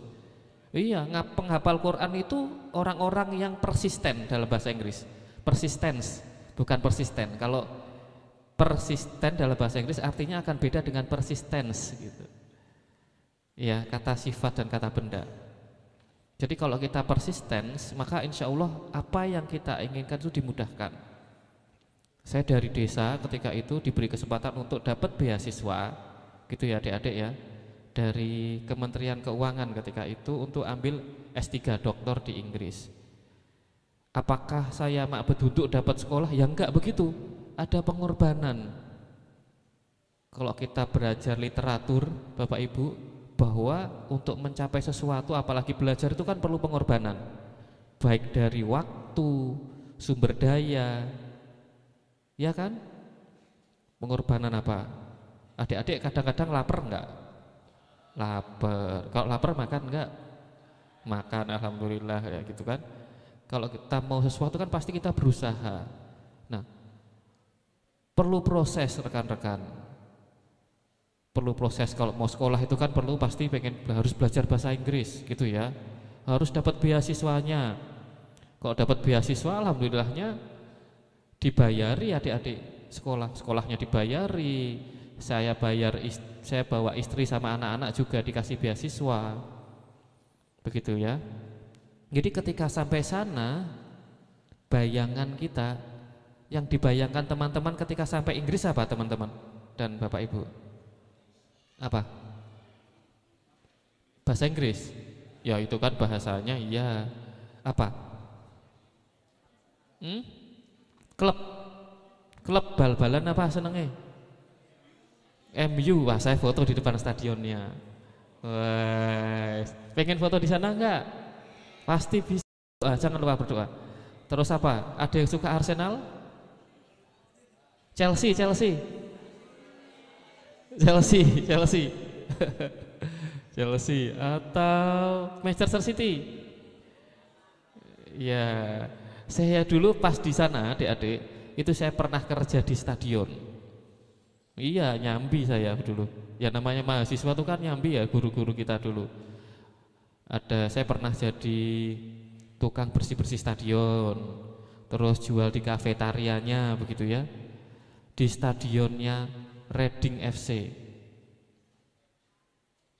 Iya, penghafal Quran itu orang-orang yang persisten dalam bahasa Inggris. Persistence. bukan persisten. Kalau persisten dalam bahasa Inggris artinya akan beda dengan persistence gitu. Ya, kata sifat dan kata benda. Jadi kalau kita persistence, maka insya Allah apa yang kita inginkan itu dimudahkan. Saya dari desa ketika itu diberi kesempatan untuk dapat beasiswa, gitu ya adik-adik ya, dari Kementerian Keuangan ketika itu untuk ambil S3 doktor di Inggris. Apakah saya mak beduduk dapat sekolah? Ya enggak begitu, ada pengorbanan. Kalau kita belajar literatur Bapak Ibu, bahwa untuk mencapai sesuatu apalagi belajar itu kan perlu pengorbanan, baik dari waktu, sumber daya, ya kan? Pengorbanan apa? Adik-adik kadang-kadang lapar enggak? Lapar. Kalau lapar makan enggak? Makan, alhamdulillah ya gitu kan. Kalau kita mau sesuatu kan pasti kita berusaha. Nah, perlu proses rekan-rekan. Perlu proses. Kalau mau sekolah itu kan perlu pasti harus belajar bahasa Inggris gitu ya, harus dapat beasiswanya. Kalau dapat beasiswa alhamdulillahnya dibayari adik-adik sekolahnya dibayari, saya bawa istri sama anak-anak juga dikasih beasiswa begitu ya. Jadi ketika sampai sana, bayangan kita yang dibayangkan teman-teman ketika sampai Inggris apa teman-teman dan Bapak Ibu? Apa? Bahasa Inggris? Ya itu kan bahasanya iya. Apa? Klub bal-balan apa senengnya? MU. Wah, saya foto di depan stadionnya. Wah, pengen foto di sana enggak? Pasti bisa. Jangan lupa berdoa. Terus apa? Ada yang suka Arsenal? Chelsea Chelsea atau Manchester City. Ya, saya dulu pas di sana adik-adik itu saya pernah kerja di stadion. Iya, nyambi saya dulu. Ya namanya mahasiswa itu kan nyambi ya, guru-guru kita dulu. Saya pernah jadi tukang bersih-bersih stadion, terus jual di kafetarianya begitu ya. Di stadionnya Reading FC.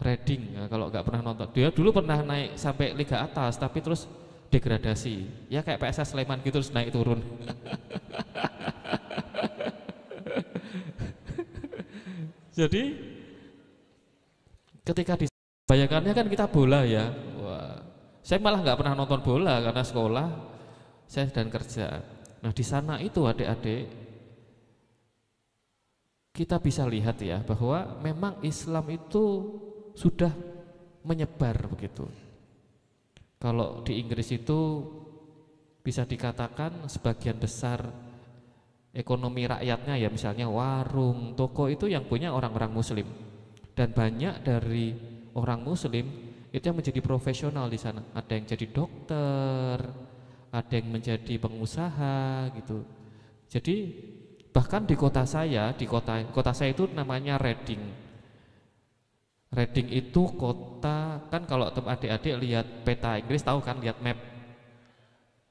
Reading, nah, kalau nggak pernah nonton, dia dulu pernah naik sampai liga atas, tapi terus degradasi. Ya kayak PSS Sleman gitu, terus naik turun. Jadi ketika dibayangkannya kan kita bola ya. Wah, saya malah nggak pernah nonton bola karena sekolah saya sedang kerja. Nah di sana itu adik-adik kita bisa lihat ya bahwa memang Islam itu sudah menyebar begitu. Kalau di Inggris itu bisa dikatakan sebagian besar ekonomi rakyatnya ya misalnya warung, toko itu yang punya orang-orang muslim. Dan banyak dari orang muslim itu yang menjadi profesional di sana. Ada yang jadi dokter, ada yang menjadi pengusaha gitu. Jadi bahkan di kota saya itu namanya Reading. Reading itu kota, kan kalau adik-adik lihat peta Inggris tahu kan, lihat map.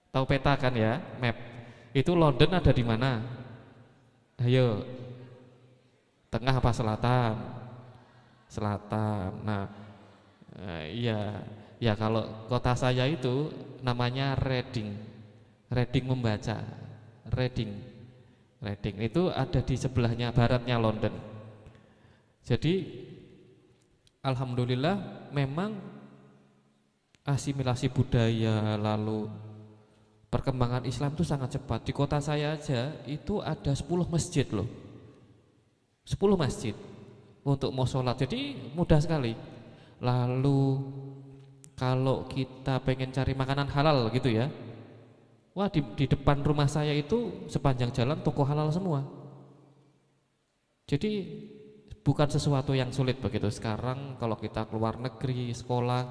Tahu peta kan ya, map. Itu London ada di mana? Ayo. Tengah apa selatan? Selatan. Nah, iya. Ya kalau kota saya itu namanya Reading. Reading membaca. Reading itu ada di sebelahnya baratnya London. Jadi alhamdulillah memang asimilasi budaya lalu perkembangan Islam itu sangat cepat. Di kota saya aja itu ada 10 masjid loh. 10 masjid untuk mau sholat, jadi mudah sekali. Lalu kalau kita pengen cari makanan halal gitu ya, wah di depan rumah saya itu sepanjang jalan toko halal semua. Jadi bukan sesuatu yang sulit begitu. Sekarang kalau kita keluar negeri, sekolah,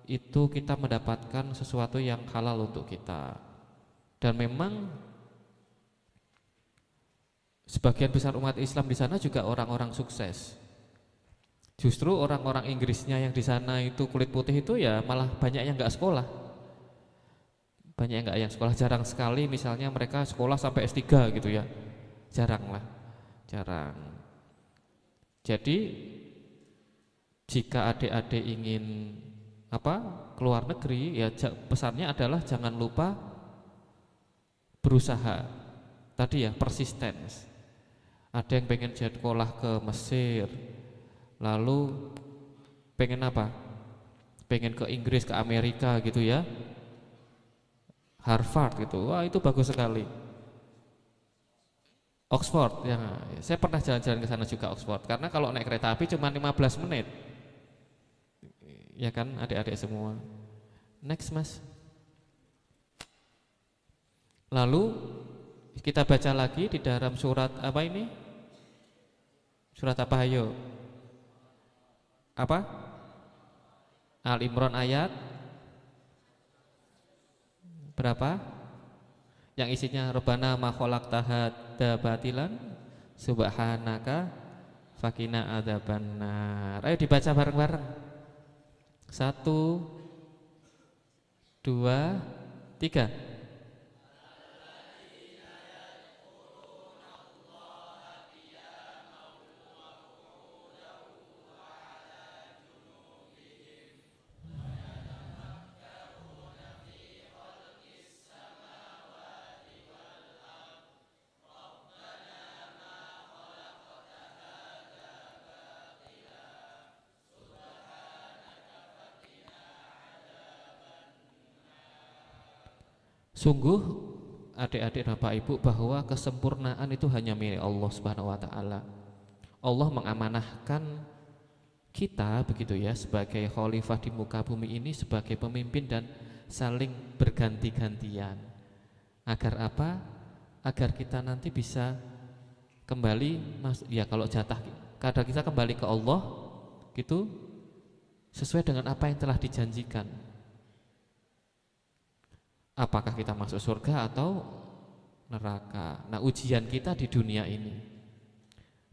itu kita mendapatkan sesuatu yang halal untuk kita. Dan memang sebagian besar umat Islam di sana juga orang-orang sukses. Justru orang-orang Inggrisnya yang di sana itu kulit putih itu ya malah banyak yang nggak sekolah. Banyak enggak yang sekolah? Jarang sekali misalnya mereka sekolah sampai S3 gitu ya. Jarang lah, jarang. Jadi jika adik-adik ingin keluar negeri, ya pesannya adalah jangan lupa berusaha. Tadi ya, persistence. Ada yang pengen sekolah ke Mesir, lalu pengen apa? Pengen ke Inggris, ke Amerika gitu ya, Harvard gitu. Wah, itu bagus sekali. Oxford, ya, saya pernah jalan-jalan ke sana juga, Oxford. Karena kalau naik kereta api cuma 15 menit. Ya kan, adik-adik semua. Next, Mas. Lalu kita baca lagi di dalam surat apa ini? Surat apa, ayo? Apa? Al-Imran ayat berapa? Yang isinya Rabbana ma khalaqta hadza batilan subhanaka faqina adzabannar. Ayo dibaca bareng-bareng. 1 2 3. Sungguh adik-adik Bapak Ibu bahwa kesempurnaan itu hanya milik Allah Subhanahu wa taala. Allah mengamanahkan kita begitu ya sebagai khalifah di muka bumi ini, sebagai pemimpin dan saling berganti-gantian. Agar apa? Agar kita nanti bisa kembali ya kalau jatah kadang kita kembali ke Allah gitu sesuai dengan apa yang telah dijanjikan. Apakah kita masuk surga atau neraka? Nah, ujian kita di dunia ini.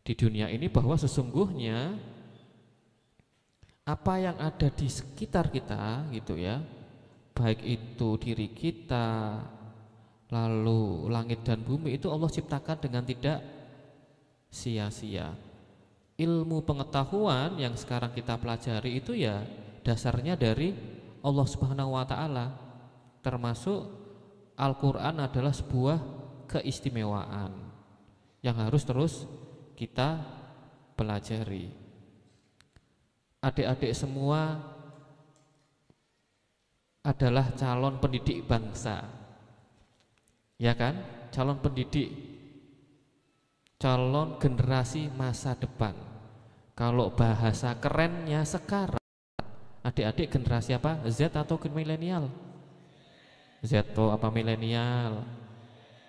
Di dunia ini bahwa sesungguhnya apa yang ada di sekitar kita gitu ya, baik itu diri kita, lalu langit dan bumi, itu Allah ciptakan dengan tidak sia-sia. Ilmu pengetahuan yang sekarang kita pelajari itu ya dasarnya dari Allah Subhanahu wa taala. Termasuk Al-Quran adalah sebuah keistimewaan yang harus terus kita pelajari. Adik-adik semua adalah calon pendidik bangsa, ya kan? Calon pendidik, calon generasi masa depan. Kalau bahasa kerennya sekarang, adik-adik generasi apa? Z atau milenial? Z apa milenial?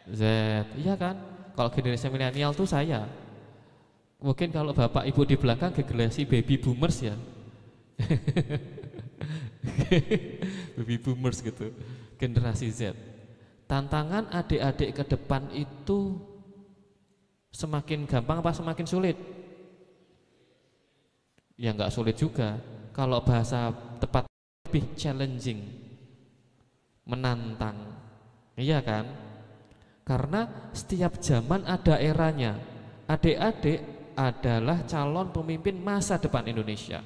Z, iya kan? Kalau generasi milenial tuh saya. Mungkin kalau bapak ibu di belakang generasi baby boomers ya. Baby boomers gitu, generasi Z. Tantangan adik-adik ke depan itu semakin gampang apa semakin sulit? Ya nggak sulit juga. Kalau bahasa tepat lebih challenging, menantang, iya kan? Karena setiap zaman ada eranya. Adik-adik adalah calon pemimpin masa depan Indonesia,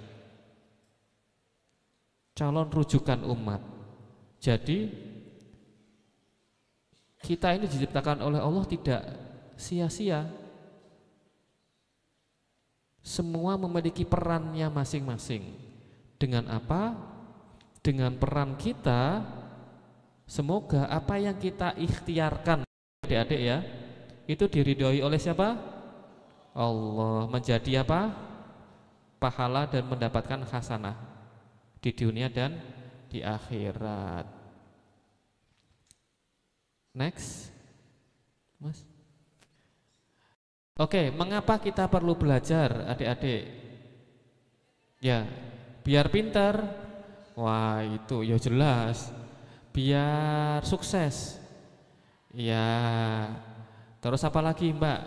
calon rujukan umat. Jadi kita ini diciptakan oleh Allah tidak sia-sia. Semua memiliki perannya masing-masing. Dengan apa? Dengan peran kita. Semoga apa yang kita ikhtiarkan adik-adik ya, itu diridhoi oleh siapa? Allah. Menjadi apa? Pahala dan mendapatkan hasanah di dunia dan di akhirat. Next, Mas. Oke, mengapa kita perlu belajar adik-adik? Ya, biar pintar. Wah, itu ya jelas. Biar sukses. Ya. Terus apa lagi, Mbak?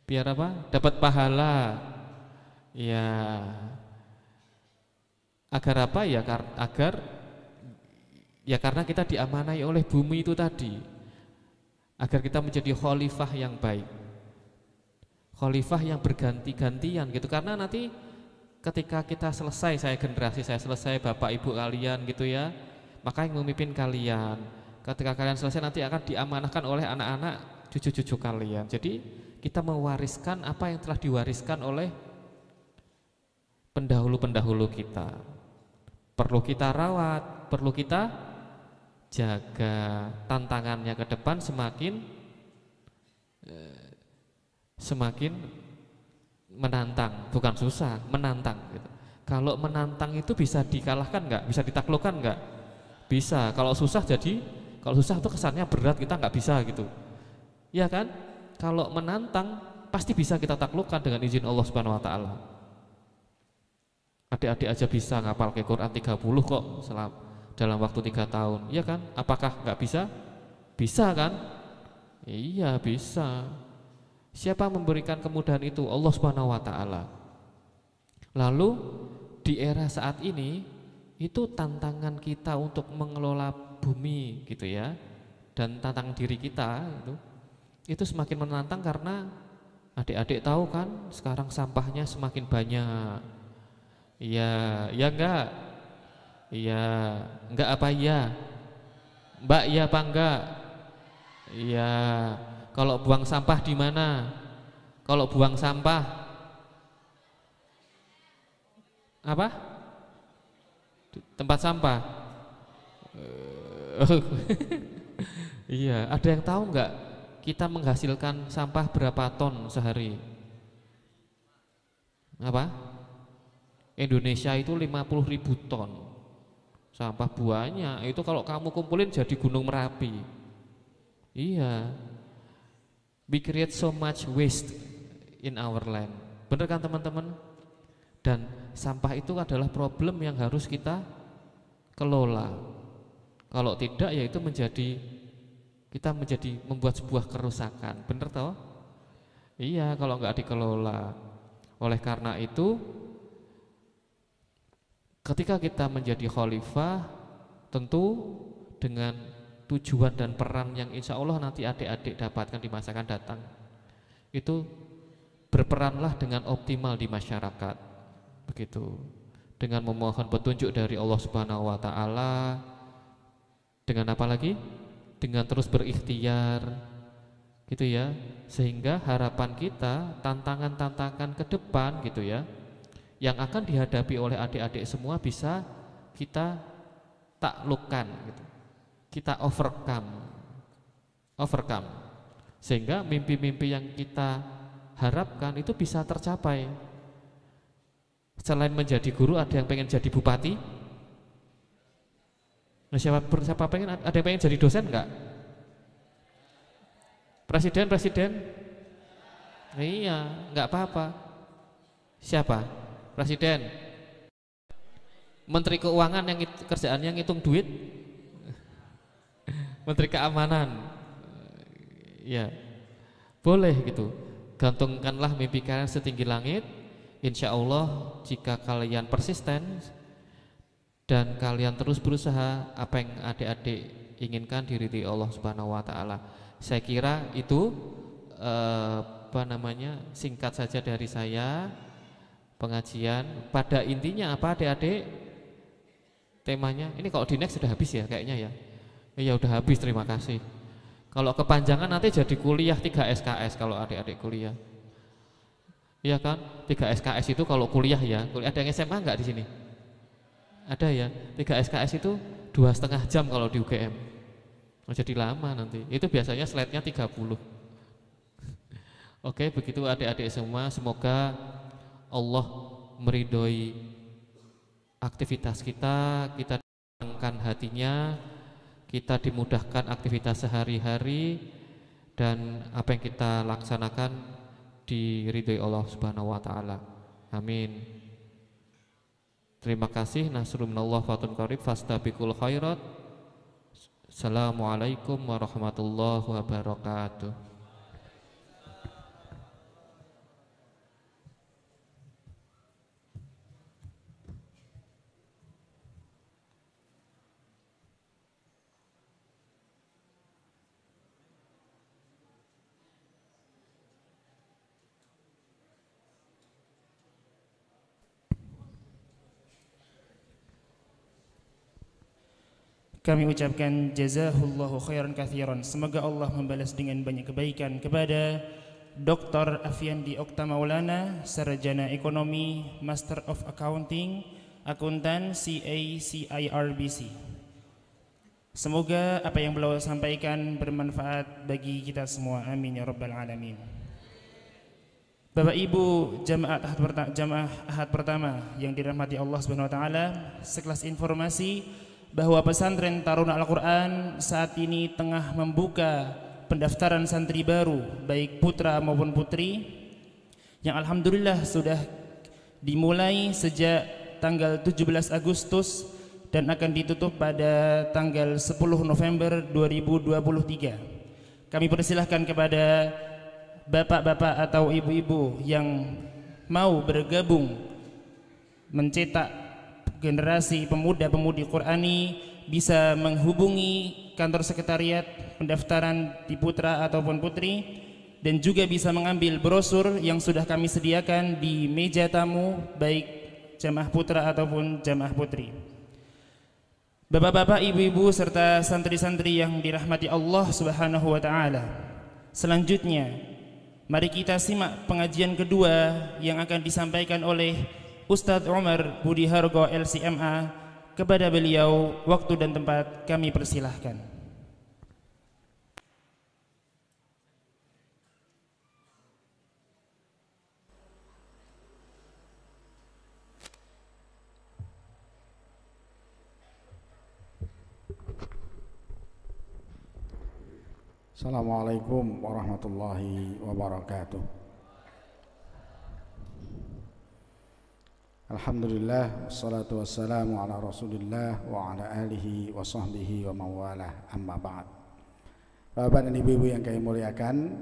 Biar apa? Dapat pahala. Ya. Agar apa ya? Agar Ya karena kita diamanai oleh bumi itu tadi, agar kita menjadi khalifah yang baik, khalifah yang berganti-gantian gitu. Karena nanti ketika kita selesai, saya generasi saya selesai, bapak ibu kalian gitu ya, maka yang memimpin kalian. Ketika kalian selesai nanti akan diamanahkan oleh anak-anak cucu-cucu kalian. Jadi kita mewariskan apa yang telah diwariskan oleh pendahulu-pendahulu kita. Perlu kita rawat, perlu kita jaga. Tantangannya ke depan semakin menantang, bukan susah, menantang gitu. Kalau menantang itu bisa dikalahkan nggak? Bisa ditaklukkan nggak? Bisa. Kalau susah itu kesannya berat, kita nggak bisa gitu. Ya kan? Kalau menantang pasti bisa kita taklukkan dengan izin Allah Subhanahu wa taala. Adik-adik aja bisa ngapal Quran 30 kok dalam waktu 3 tahun. Iya kan? Apakah nggak bisa? Bisa kan? Iya bisa. Siapa memberikan kemudahan itu? Allah Subhanahu wa taala. Lalu di era saat ini itu tantangan kita untuk mengelola bumi gitu ya, dan tantangan diri kita itu semakin menantang karena adik-adik tahu kan sekarang sampahnya semakin banyak. Iya, ya enggak? Iya, enggak apa iya? Mbak iya apa enggak? Iya. Kalau buang sampah di mana? Kalau buang sampah apa? Di tempat sampah. Iya, ada yang tahu enggak kita menghasilkan sampah berapa ton sehari? Apa? Indonesia itu 50.000 ton sampah buahnya. Itu kalau kamu kumpulin jadi Gunung Merapi. Iya. We create so much waste in our land. Bener kan teman-teman? Dan sampah itu adalah problem yang harus kita kelola. Kalau tidak ya itu kita menjadi membuat sebuah kerusakan. Bener toh? Iya, kalau nggak dikelola. Oleh karena itu, ketika kita menjadi khalifah, tentu dengan tujuan dan peran yang insya Allah nanti adik-adik dapatkan di masa akan datang, itu berperanlah dengan optimal di masyarakat, begitu. Dengan memohon petunjuk dari Allah Subhanahu wa taala, dengan apa lagi? Dengan terus berikhtiar, gitu ya. Sehingga harapan kita, tantangan-tantangan ke depan gitu ya, yang akan dihadapi oleh adik-adik semua bisa kita taklukkan gitu. Kita overcome sehingga mimpi-mimpi yang kita harapkan itu bisa tercapai. Selain menjadi guru, ada yang pengen jadi bupati? Nah, siapa pengen? Ada yang pengen jadi dosen enggak? Presiden? Iya, enggak apa-apa. Siapa? Presiden? Menteri Keuangan yang kerjaannya ngitung duit? Menteri Keamanan, ya boleh gitu. Gantungkanlah mimpi kalian setinggi langit. Insya Allah jika kalian persisten dan kalian terus berusaha, apa yang adik-adik inginkan diridhoi Allah Subhanahu wa taala. Saya kira itu singkat saja dari saya pengajian. Pada intinya apa adik-adik? Temanya ini kalau di next sudah habis ya kayaknya ya. Iya udah habis, terima kasih. Kalau kepanjangan nanti jadi kuliah 3 SKS kalau adik-adik kuliah. Iya kan? 3 SKS itu kalau kuliah ya. Ada yang SMA enggak di sini? Ada ya. 3 SKS itu 2,5 jam kalau di UGM. Jadi lama nanti. Itu biasanya slide-nya 30. Oke, begitu adik-adik semua. Semoga Allah meridhoi aktivitas kita tenangkan hatinya, kita dimudahkan aktivitas sehari-hari, dan apa yang kita laksanakan diridhoi Allah Subhanahu wa taala. Amin. Terima kasih. Nasrul minallah fatun qarib fastabiqul khairat. Assalamualaikum warahmatullahi wabarakatuh. Kami ucapkan jazahullahu khairan katsiran. Semoga Allah membalas dengan banyak kebaikan kepada Dr. Afiandi Okta Maulana, sarjana ekonomi, Master of Accounting, akuntan CIRBC. Semoga apa yang beliau sampaikan bermanfaat bagi kita semua. Amin ya rabbal alamin. Bapak Ibu jamaah ahad pertama yang dirahmati Allah Subhanahu wa taala, sekelas informasi bahwa pesantren Taruna Al-Quran saat ini tengah membuka pendaftaran santri baru baik putra maupun putri, yang alhamdulillah sudah dimulai sejak tanggal 17 Agustus dan akan ditutup pada tanggal 10 November 2023. Kami persilahkan kepada bapak-bapak atau ibu-ibu yang mau bergabung mencetak generasi pemuda-pemudi Qurani bisa menghubungi kantor sekretariat pendaftaran di putra ataupun putri, dan juga bisa mengambil brosur yang sudah kami sediakan di meja tamu baik jamaah putra ataupun jamaah putri. Bapak-bapak, ibu-ibu serta santri-santri yang dirahmati Allah Subhanahu wa taala. Selanjutnya, mari kita simak pengajian kedua yang akan disampaikan oleh Ustadz Umar Budi Hargo LCMA. Kepada beliau waktu dan tempat kami persilahkan. Assalamualaikum warahmatullahi wabarakatuh. Alhamdulillah, wassalatu wassalamu ala rasulillah wa ala alihi wa sahbihi wa mawalah, amma ba'd. Bapak dan ibu-ibu yang kami muliakan,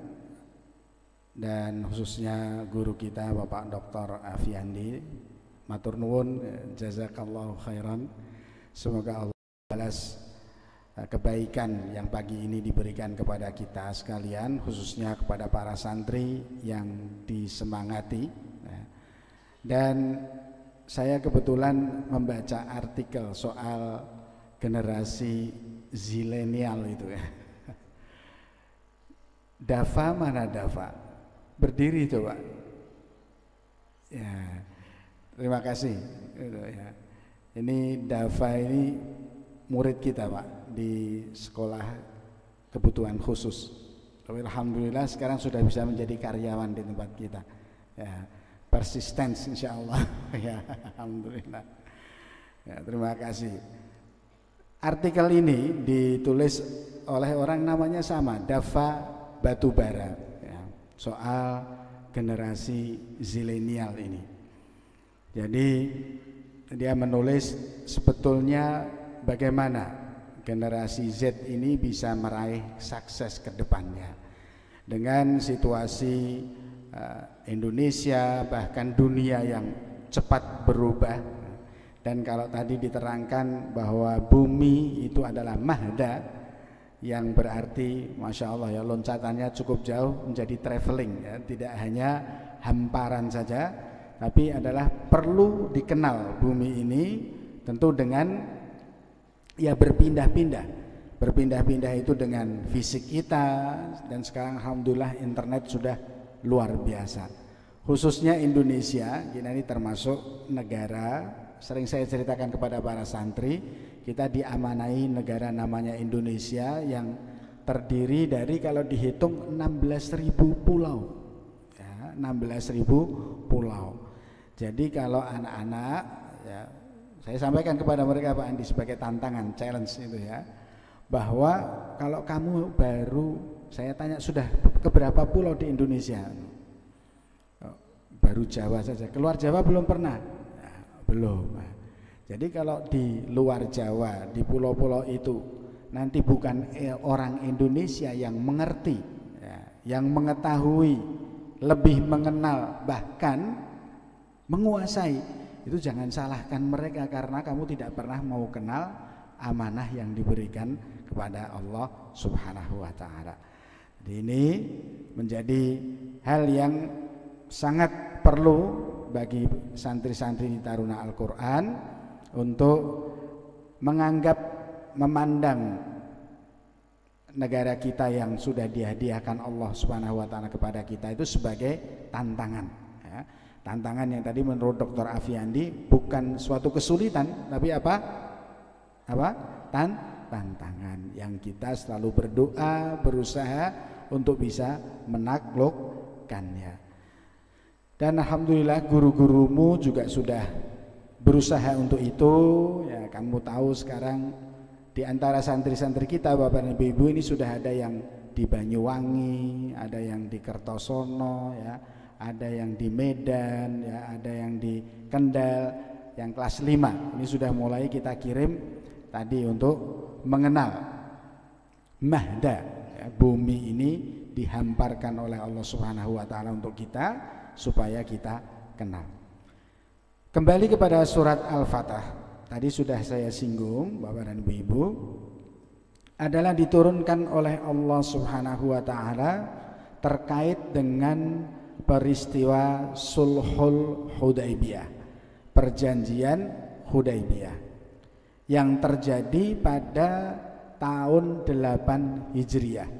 dan khususnya guru kita Bapak Dr. Afiandi, matur nuwun, jazakallahu khairan. Semoga Allah balas kebaikan yang pagi ini diberikan kepada kita sekalian, khususnya kepada para santri yang disemangati. Dan saya kebetulan membaca artikel soal generasi zilenial itu ya. Dafa mana Dafa? Berdiri coba. Ya, terima kasih. Ini Dafa ini murid kita Pak di sekolah kebutuhan khusus. Tapi alhamdulillah sekarang sudah bisa menjadi karyawan di tempat kita. Ya. Persistence insyaallah. Ya, alhamdulillah. Ya, terima kasih. Artikel ini ditulis oleh orang namanya sama, Dafa Batubara, ya, soal generasi zilenial ini. Jadi dia menulis sebetulnya bagaimana generasi Z ini bisa meraih sukses ke depannya dengan situasi Indonesia bahkan dunia yang cepat berubah. Dan kalau tadi diterangkan bahwa bumi itu adalah mahda, yang berarti masya Allah ya, loncatannya cukup jauh menjadi traveling ya, tidak hanya hamparan saja, tapi adalah perlu dikenal bumi ini tentu dengan ya berpindah-pindah itu dengan fisik kita. Dan sekarang alhamdulillah internet sudah luar biasa, khususnya Indonesia. Kita ini termasuk negara, sering saya ceritakan kepada para santri, kita diamanai negara namanya Indonesia yang terdiri dari kalau dihitung 16.000 pulau ya, 16.000 pulau. Jadi kalau anak-anak ya, saya sampaikan kepada mereka Pak Andi sebagai tantangan, challenge itu ya, bahwa kalau kamu baru, saya tanya sudah keberapa pulau di Indonesia? Baru Jawa saja, keluar Jawa belum pernah? Nah, belum. Nah, jadi kalau di luar Jawa, di pulau-pulau itu nanti bukan orang Indonesia yang mengerti ya, yang mengetahui, lebih mengenal, bahkan menguasai, itu jangan salahkan mereka karena kamu tidak pernah mau kenal amanah yang diberikan kepada Allah Subhanahu wa taala. Ini menjadi hal yang sangat perlu bagi santri-santri di Taruna Al-Quran untuk menganggap memandang negara kita yang sudah dihadiahkan Allah Subhanahu wa taala kepada kita itu sebagai tantangan, ya. Tantangan yang tadi menurut Dr. Afiandi bukan suatu kesulitan, tapi apa? Tantangan yang kita selalu berdoa, berusaha untuk bisa menaklukkannya. Dan alhamdulillah guru-gurumu juga sudah berusaha untuk itu, ya. Kamu tahu sekarang di antara santri-santri kita, Bapak dan Ibu, ini sudah ada yang di Banyuwangi, ada yang di Kertosono, ya, ada yang di Medan, ya, ada yang di Kendal, yang kelas 5. Ini sudah mulai kita kirim tadi untuk mengenal mahda, ya, bumi ini dihamparkan oleh Allah Subhanahu wa taala untuk kita supaya kita kenal. Kembali kepada surat Al-Fatah. Tadi sudah saya singgung, Bapak dan Ibu, adalah diturunkan oleh Allah Subhanahu wa taala terkait dengan peristiwa Sulhul Hudaybiyah, perjanjian Hudaybiyah yang terjadi pada tahun 8 Hijriah.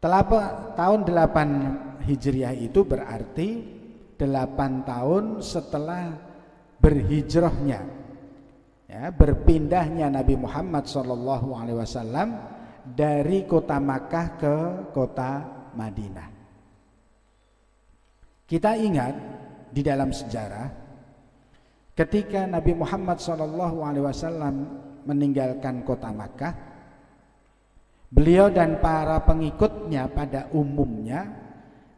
Tahun 8 Hijriah itu berarti 8 tahun setelah berhijrahnya, ya, berpindahnya Nabi Muhammad SAW dari kota Makkah ke kota Madinah. Kita ingat di dalam sejarah ketika Nabi Muhammad SAW meninggalkan kota Makkah, beliau dan para pengikutnya pada umumnya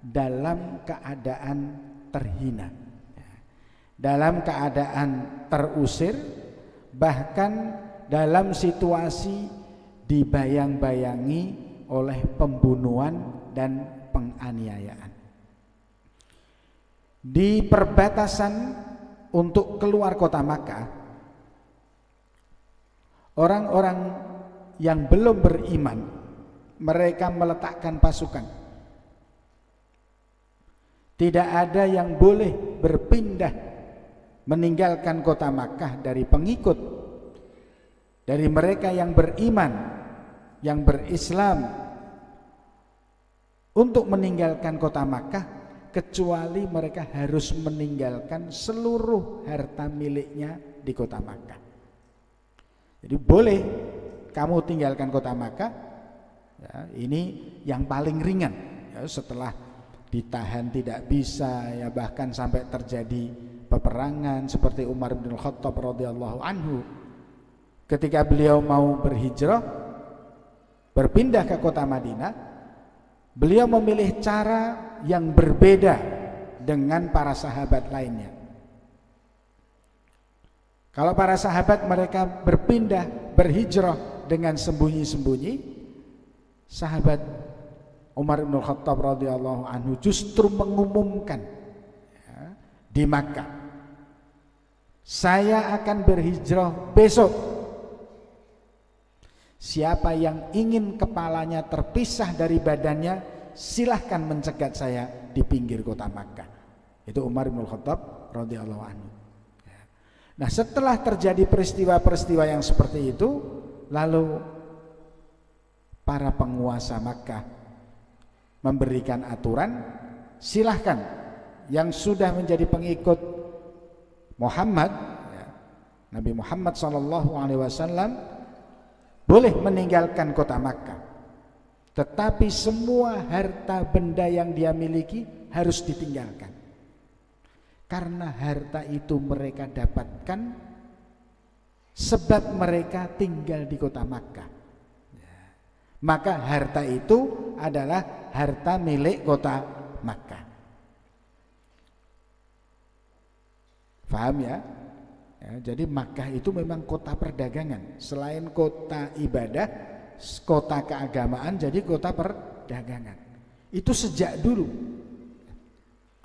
dalam keadaan terhina, dalam keadaan terusir, bahkan dalam situasi dibayang-bayangi oleh pembunuhan dan penganiayaan. Di perbatasan untuk keluar kota Makkah, orang-orang yang belum beriman, mereka meletakkan pasukan. Tidak ada yang boleh berpindah meninggalkan kota Makkah dari pengikut, dari mereka yang beriman, yang berislam, untuk meninggalkan kota Makkah, kecuali mereka harus meninggalkan seluruh harta miliknya di kota Makkah. Jadi boleh kamu tinggalkan kota Makkah, ya, ini yang paling ringan, ya, setelah ditahan tidak bisa, ya, bahkan sampai terjadi peperangan seperti Umar bin Khattab radhiyallahu anhu ketika beliau mau berhijrah berpindah ke kota Madinah, beliau memilih cara yang berbeda dengan para sahabat lainnya. Kalau para sahabat mereka berpindah berhijrah dengan sembunyi-sembunyi, sahabat Umar bin Khattab radhiyallahu anhu justru mengumumkan, ya, di Makkah, saya akan berhijrah besok. Siapa yang ingin kepalanya terpisah dari badannya, silahkan mencegat saya di pinggir kota Makkah. Itu Umar bin Khattab radhiyallahu anhu. Nah, setelah terjadi peristiwa-peristiwa yang seperti itu, lalu para penguasa Makkah memberikan aturan, silahkan yang sudah menjadi pengikut Muhammad, ya, Nabi Muhammad SAW, boleh meninggalkan kota Makkah, tetapi semua harta benda yang dia miliki harus ditinggalkan, karena harta itu mereka dapatkan sebab mereka tinggal di kota Makkah. Maka harta itu adalah harta milik kota Makkah. Paham ya? Ya, jadi Makkah itu memang kota perdagangan. Selain kota ibadah, kota keagamaan, jadi kota perdagangan. Itu sejak dulu.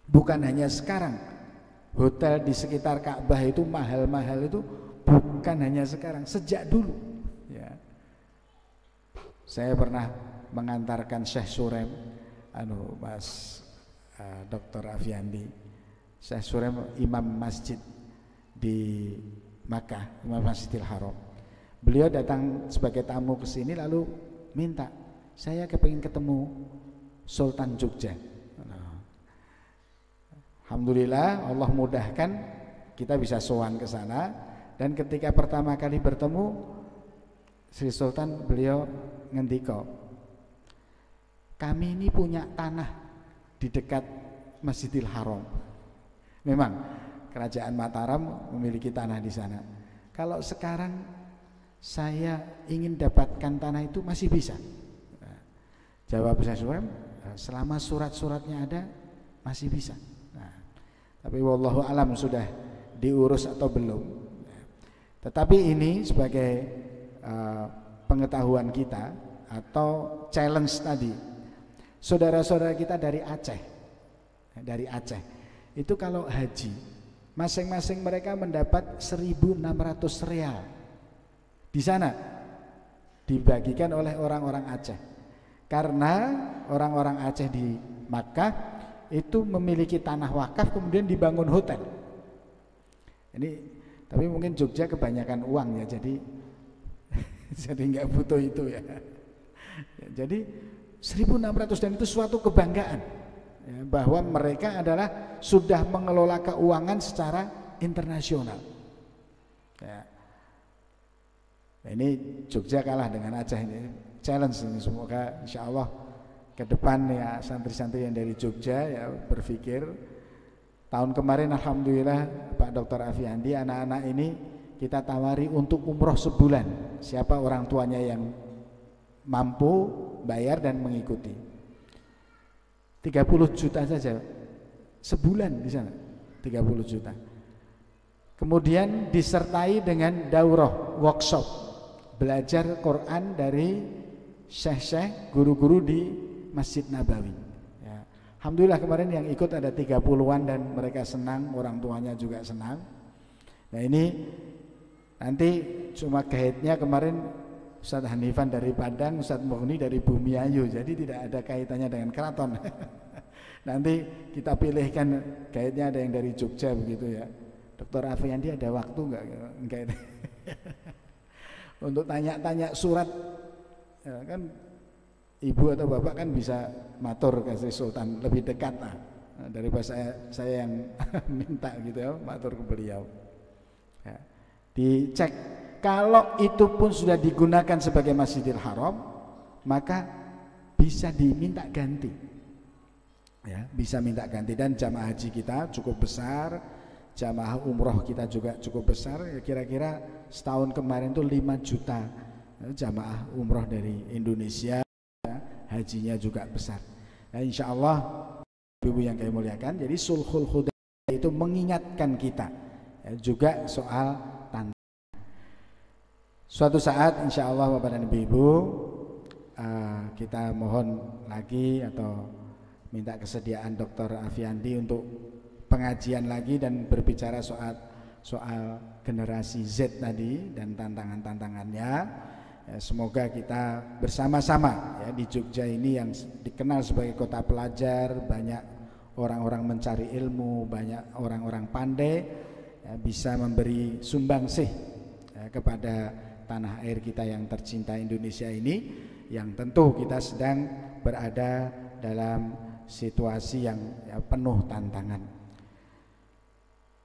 Bukan hanya sekarang. Hotel di sekitar Ka'bah itu mahal-mahal itu bukan hanya sekarang, sejak dulu. Ya. Saya pernah mengantarkan Syekh Surem, Mas Dr. Afiandi, Syekh Surem imam masjid di Makkah, Imam Masjidil Haram. Beliau datang sebagai tamu ke sini lalu minta, saya kepingin ketemu Sultan Jogja. Alhamdulillah Allah mudahkan kita bisa sowan ke sana, dan ketika pertama kali bertemu Sri Sultan, beliau ngendika, kami ini punya tanah di dekat Masjidil Haram. Memang Kerajaan Mataram memiliki tanah di sana. Kalau sekarang saya ingin dapatkan tanah itu masih bisa. Jawab saya, selama surat-suratnya ada masih bisa. Tapi wallahu alam sudah diurus atau belum. Tetapi ini sebagai pengetahuan kita atau challenge tadi. Saudara-saudara kita dari Aceh itu kalau haji, masing-masing mereka mendapat 1.600 real. Di sana dibagikan oleh orang-orang Aceh, karena orang-orang Aceh di Makkah itu memiliki tanah wakaf kemudian dibangun hotel. Ini tapi mungkin Jogja kebanyakan uang ya, jadi nggak butuh itu ya. Jadi 1.600, dan itu suatu kebanggaan ya, bahwa mereka adalah sudah mengelola keuangan secara internasional. Ya. Nah, ini Jogja kalah dengan Aceh, ini challenge ini. Semoga insya Allah ke depan ya santri-santri yang dari Jogja ya berpikir. Tahun kemarin alhamdulillah Pak Dr. Afiandi, anak-anak ini kita tawari untuk umroh sebulan. Siapa orang tuanya yang mampu bayar dan mengikuti, 30 juta saja sebulan di sana, 30 juta. Kemudian disertai dengan daurah, workshop, belajar Quran dari syekh-syekh, guru-guru di Masjid Nabawi ya. Alhamdulillah kemarin yang ikut ada 30-an dan mereka senang, orang tuanya juga senang. Nah ini nanti cuma guide-nya kemarin Ustaz Hanifan dari Padang, Ustaz Mughni dari Bumiayu, jadi tidak ada kaitannya dengan keraton. Nanti kita pilihkan guide-nya ada yang dari Jogja begitu ya. Dr. Afiandi ada waktu enggak untuk tanya-tanya surat ya, kan ibu atau bapak kan bisa matur ke Sri Sultan lebih dekat lah daripada saya yang minta gitu ya, matur ke beliau ya. Dicek, kalau itu pun sudah digunakan sebagai Masjidil Haram maka bisa diminta ganti ya, bisa minta ganti. Dan jamaah haji kita cukup besar, jamaah umroh kita juga cukup besar ya, kira-kira setahun kemarin tuh 5 juta jamaah umroh dari Indonesia ya, hajinya juga besar. Nah insya Allah ibu yang kami muliakan, jadi Sulhul Hudaybiyah itu mengingatkan kita ya, juga soal tantangan. Suatu saat insya Allah Bapak dan Ibu kita mohon lagi atau minta kesediaan Dr. Afiandi untuk pengajian lagi dan berbicara soal generasi Z tadi dan tantangan-tantangannya ya, semoga kita bersama-sama ya, di Jogja ini yang dikenal sebagai kota pelajar, banyak orang-orang mencari ilmu, banyak orang-orang pandai ya, bisa memberi sumbangsih ya, kepada tanah air kita yang tercinta Indonesia ini, yang tentu kita sedang berada dalam situasi yang ya, penuh tantangan.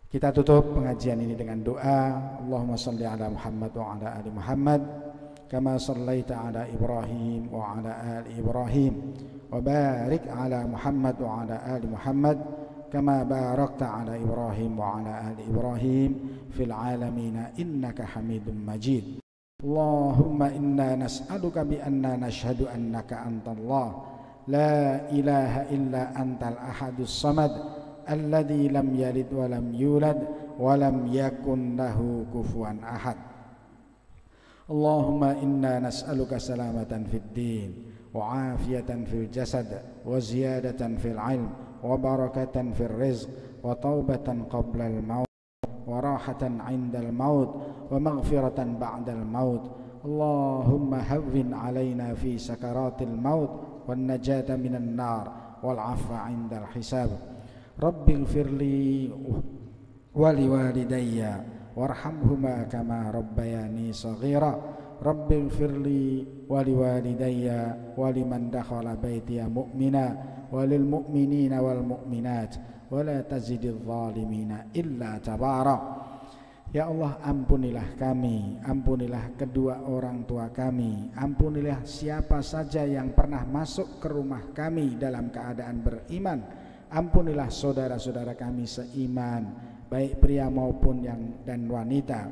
Kita tutup pengajian ini dengan doa. Allahumma shalli ala Muhammad wa ala ali Muhammad kama shallaita ala Ibrahim wa ala ali Ibrahim wa barik ala Muhammad wa ala ali Muhammad kama barakta ala Ibrahim wa ala ali Ibrahim fil alamin innaka Hamidum Majid. Allahumma inna nas'aluka bi anna nashhadu annaka antallah la ilaha illa antal ahadus samad alladzi lam yalid wa lam yulad wa lam yakun lahu kufuwan ahad. Allahumma inna nas'aluka salamatan fid din wa afiyatan fil jasad wa ziyadatan fil ilm wa barakatan fil rizq wa taubatan qabla al maut wa rahatan 'inda al maut wa maghfiratan ba'da al maut. Allahumma hawwin 'alaina fi sakaratil maut wan najata minan nar wal 'afwa 'inda al hisab. Rabbighfirli wa liwalidayya warhamhuma kama rabbayani shaghira rabbighfirli wa liwalidayya wa liman dakhala baitiya mu'mina walil mu'minina wal mu'minat wa la tazidil zalimina illa tabara. Ya Allah, ampunilah kami, ampunilah kedua orang tua kami, ampunilah siapa saja yang pernah masuk ke rumah kami dalam keadaan beriman, ampunilah saudara-saudara kami seiman, baik pria maupun dan wanita,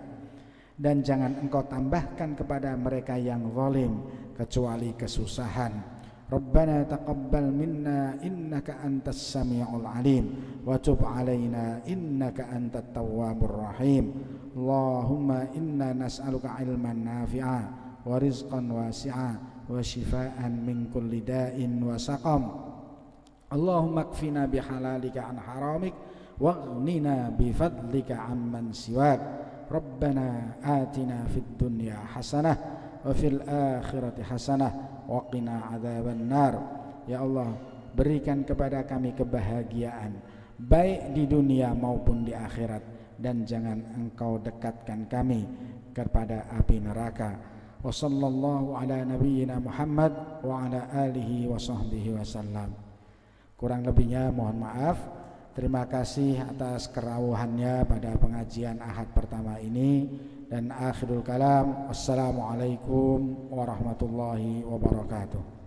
dan jangan Engkau tambahkan kepada mereka yang zalim kecuali kesusahan. Rabbana taqabbal minna innaka antas sami'ul alim wa tub alaina innaka antat tawwabur rahim. Allahumma inna nas'aluka ilman nafi'a wa rizqan wasi'a wa shifaan min kulli da'in wa saqam. Allahumma kfina bihalalika an haramik waghnina bifadlika amman siwak. Rabbana atina fid dunya hasanah wa fil akhirati hasanah wa qina adzaban nar. Ya Allah, berikan kepada kami kebahagiaan baik di dunia maupun di akhirat, dan jangan Engkau dekatkan kami kepada api neraka. Wa sallallahu ala nabiyyina Muhammad wa ala alihi wa sahbihi wasallam. Kurang lebihnya mohon maaf. Terima kasih atas kerawuhannya pada pengajian Ahad pertama ini, dan akhirul kalam, wassalamualaikum warahmatullahi wabarakatuh.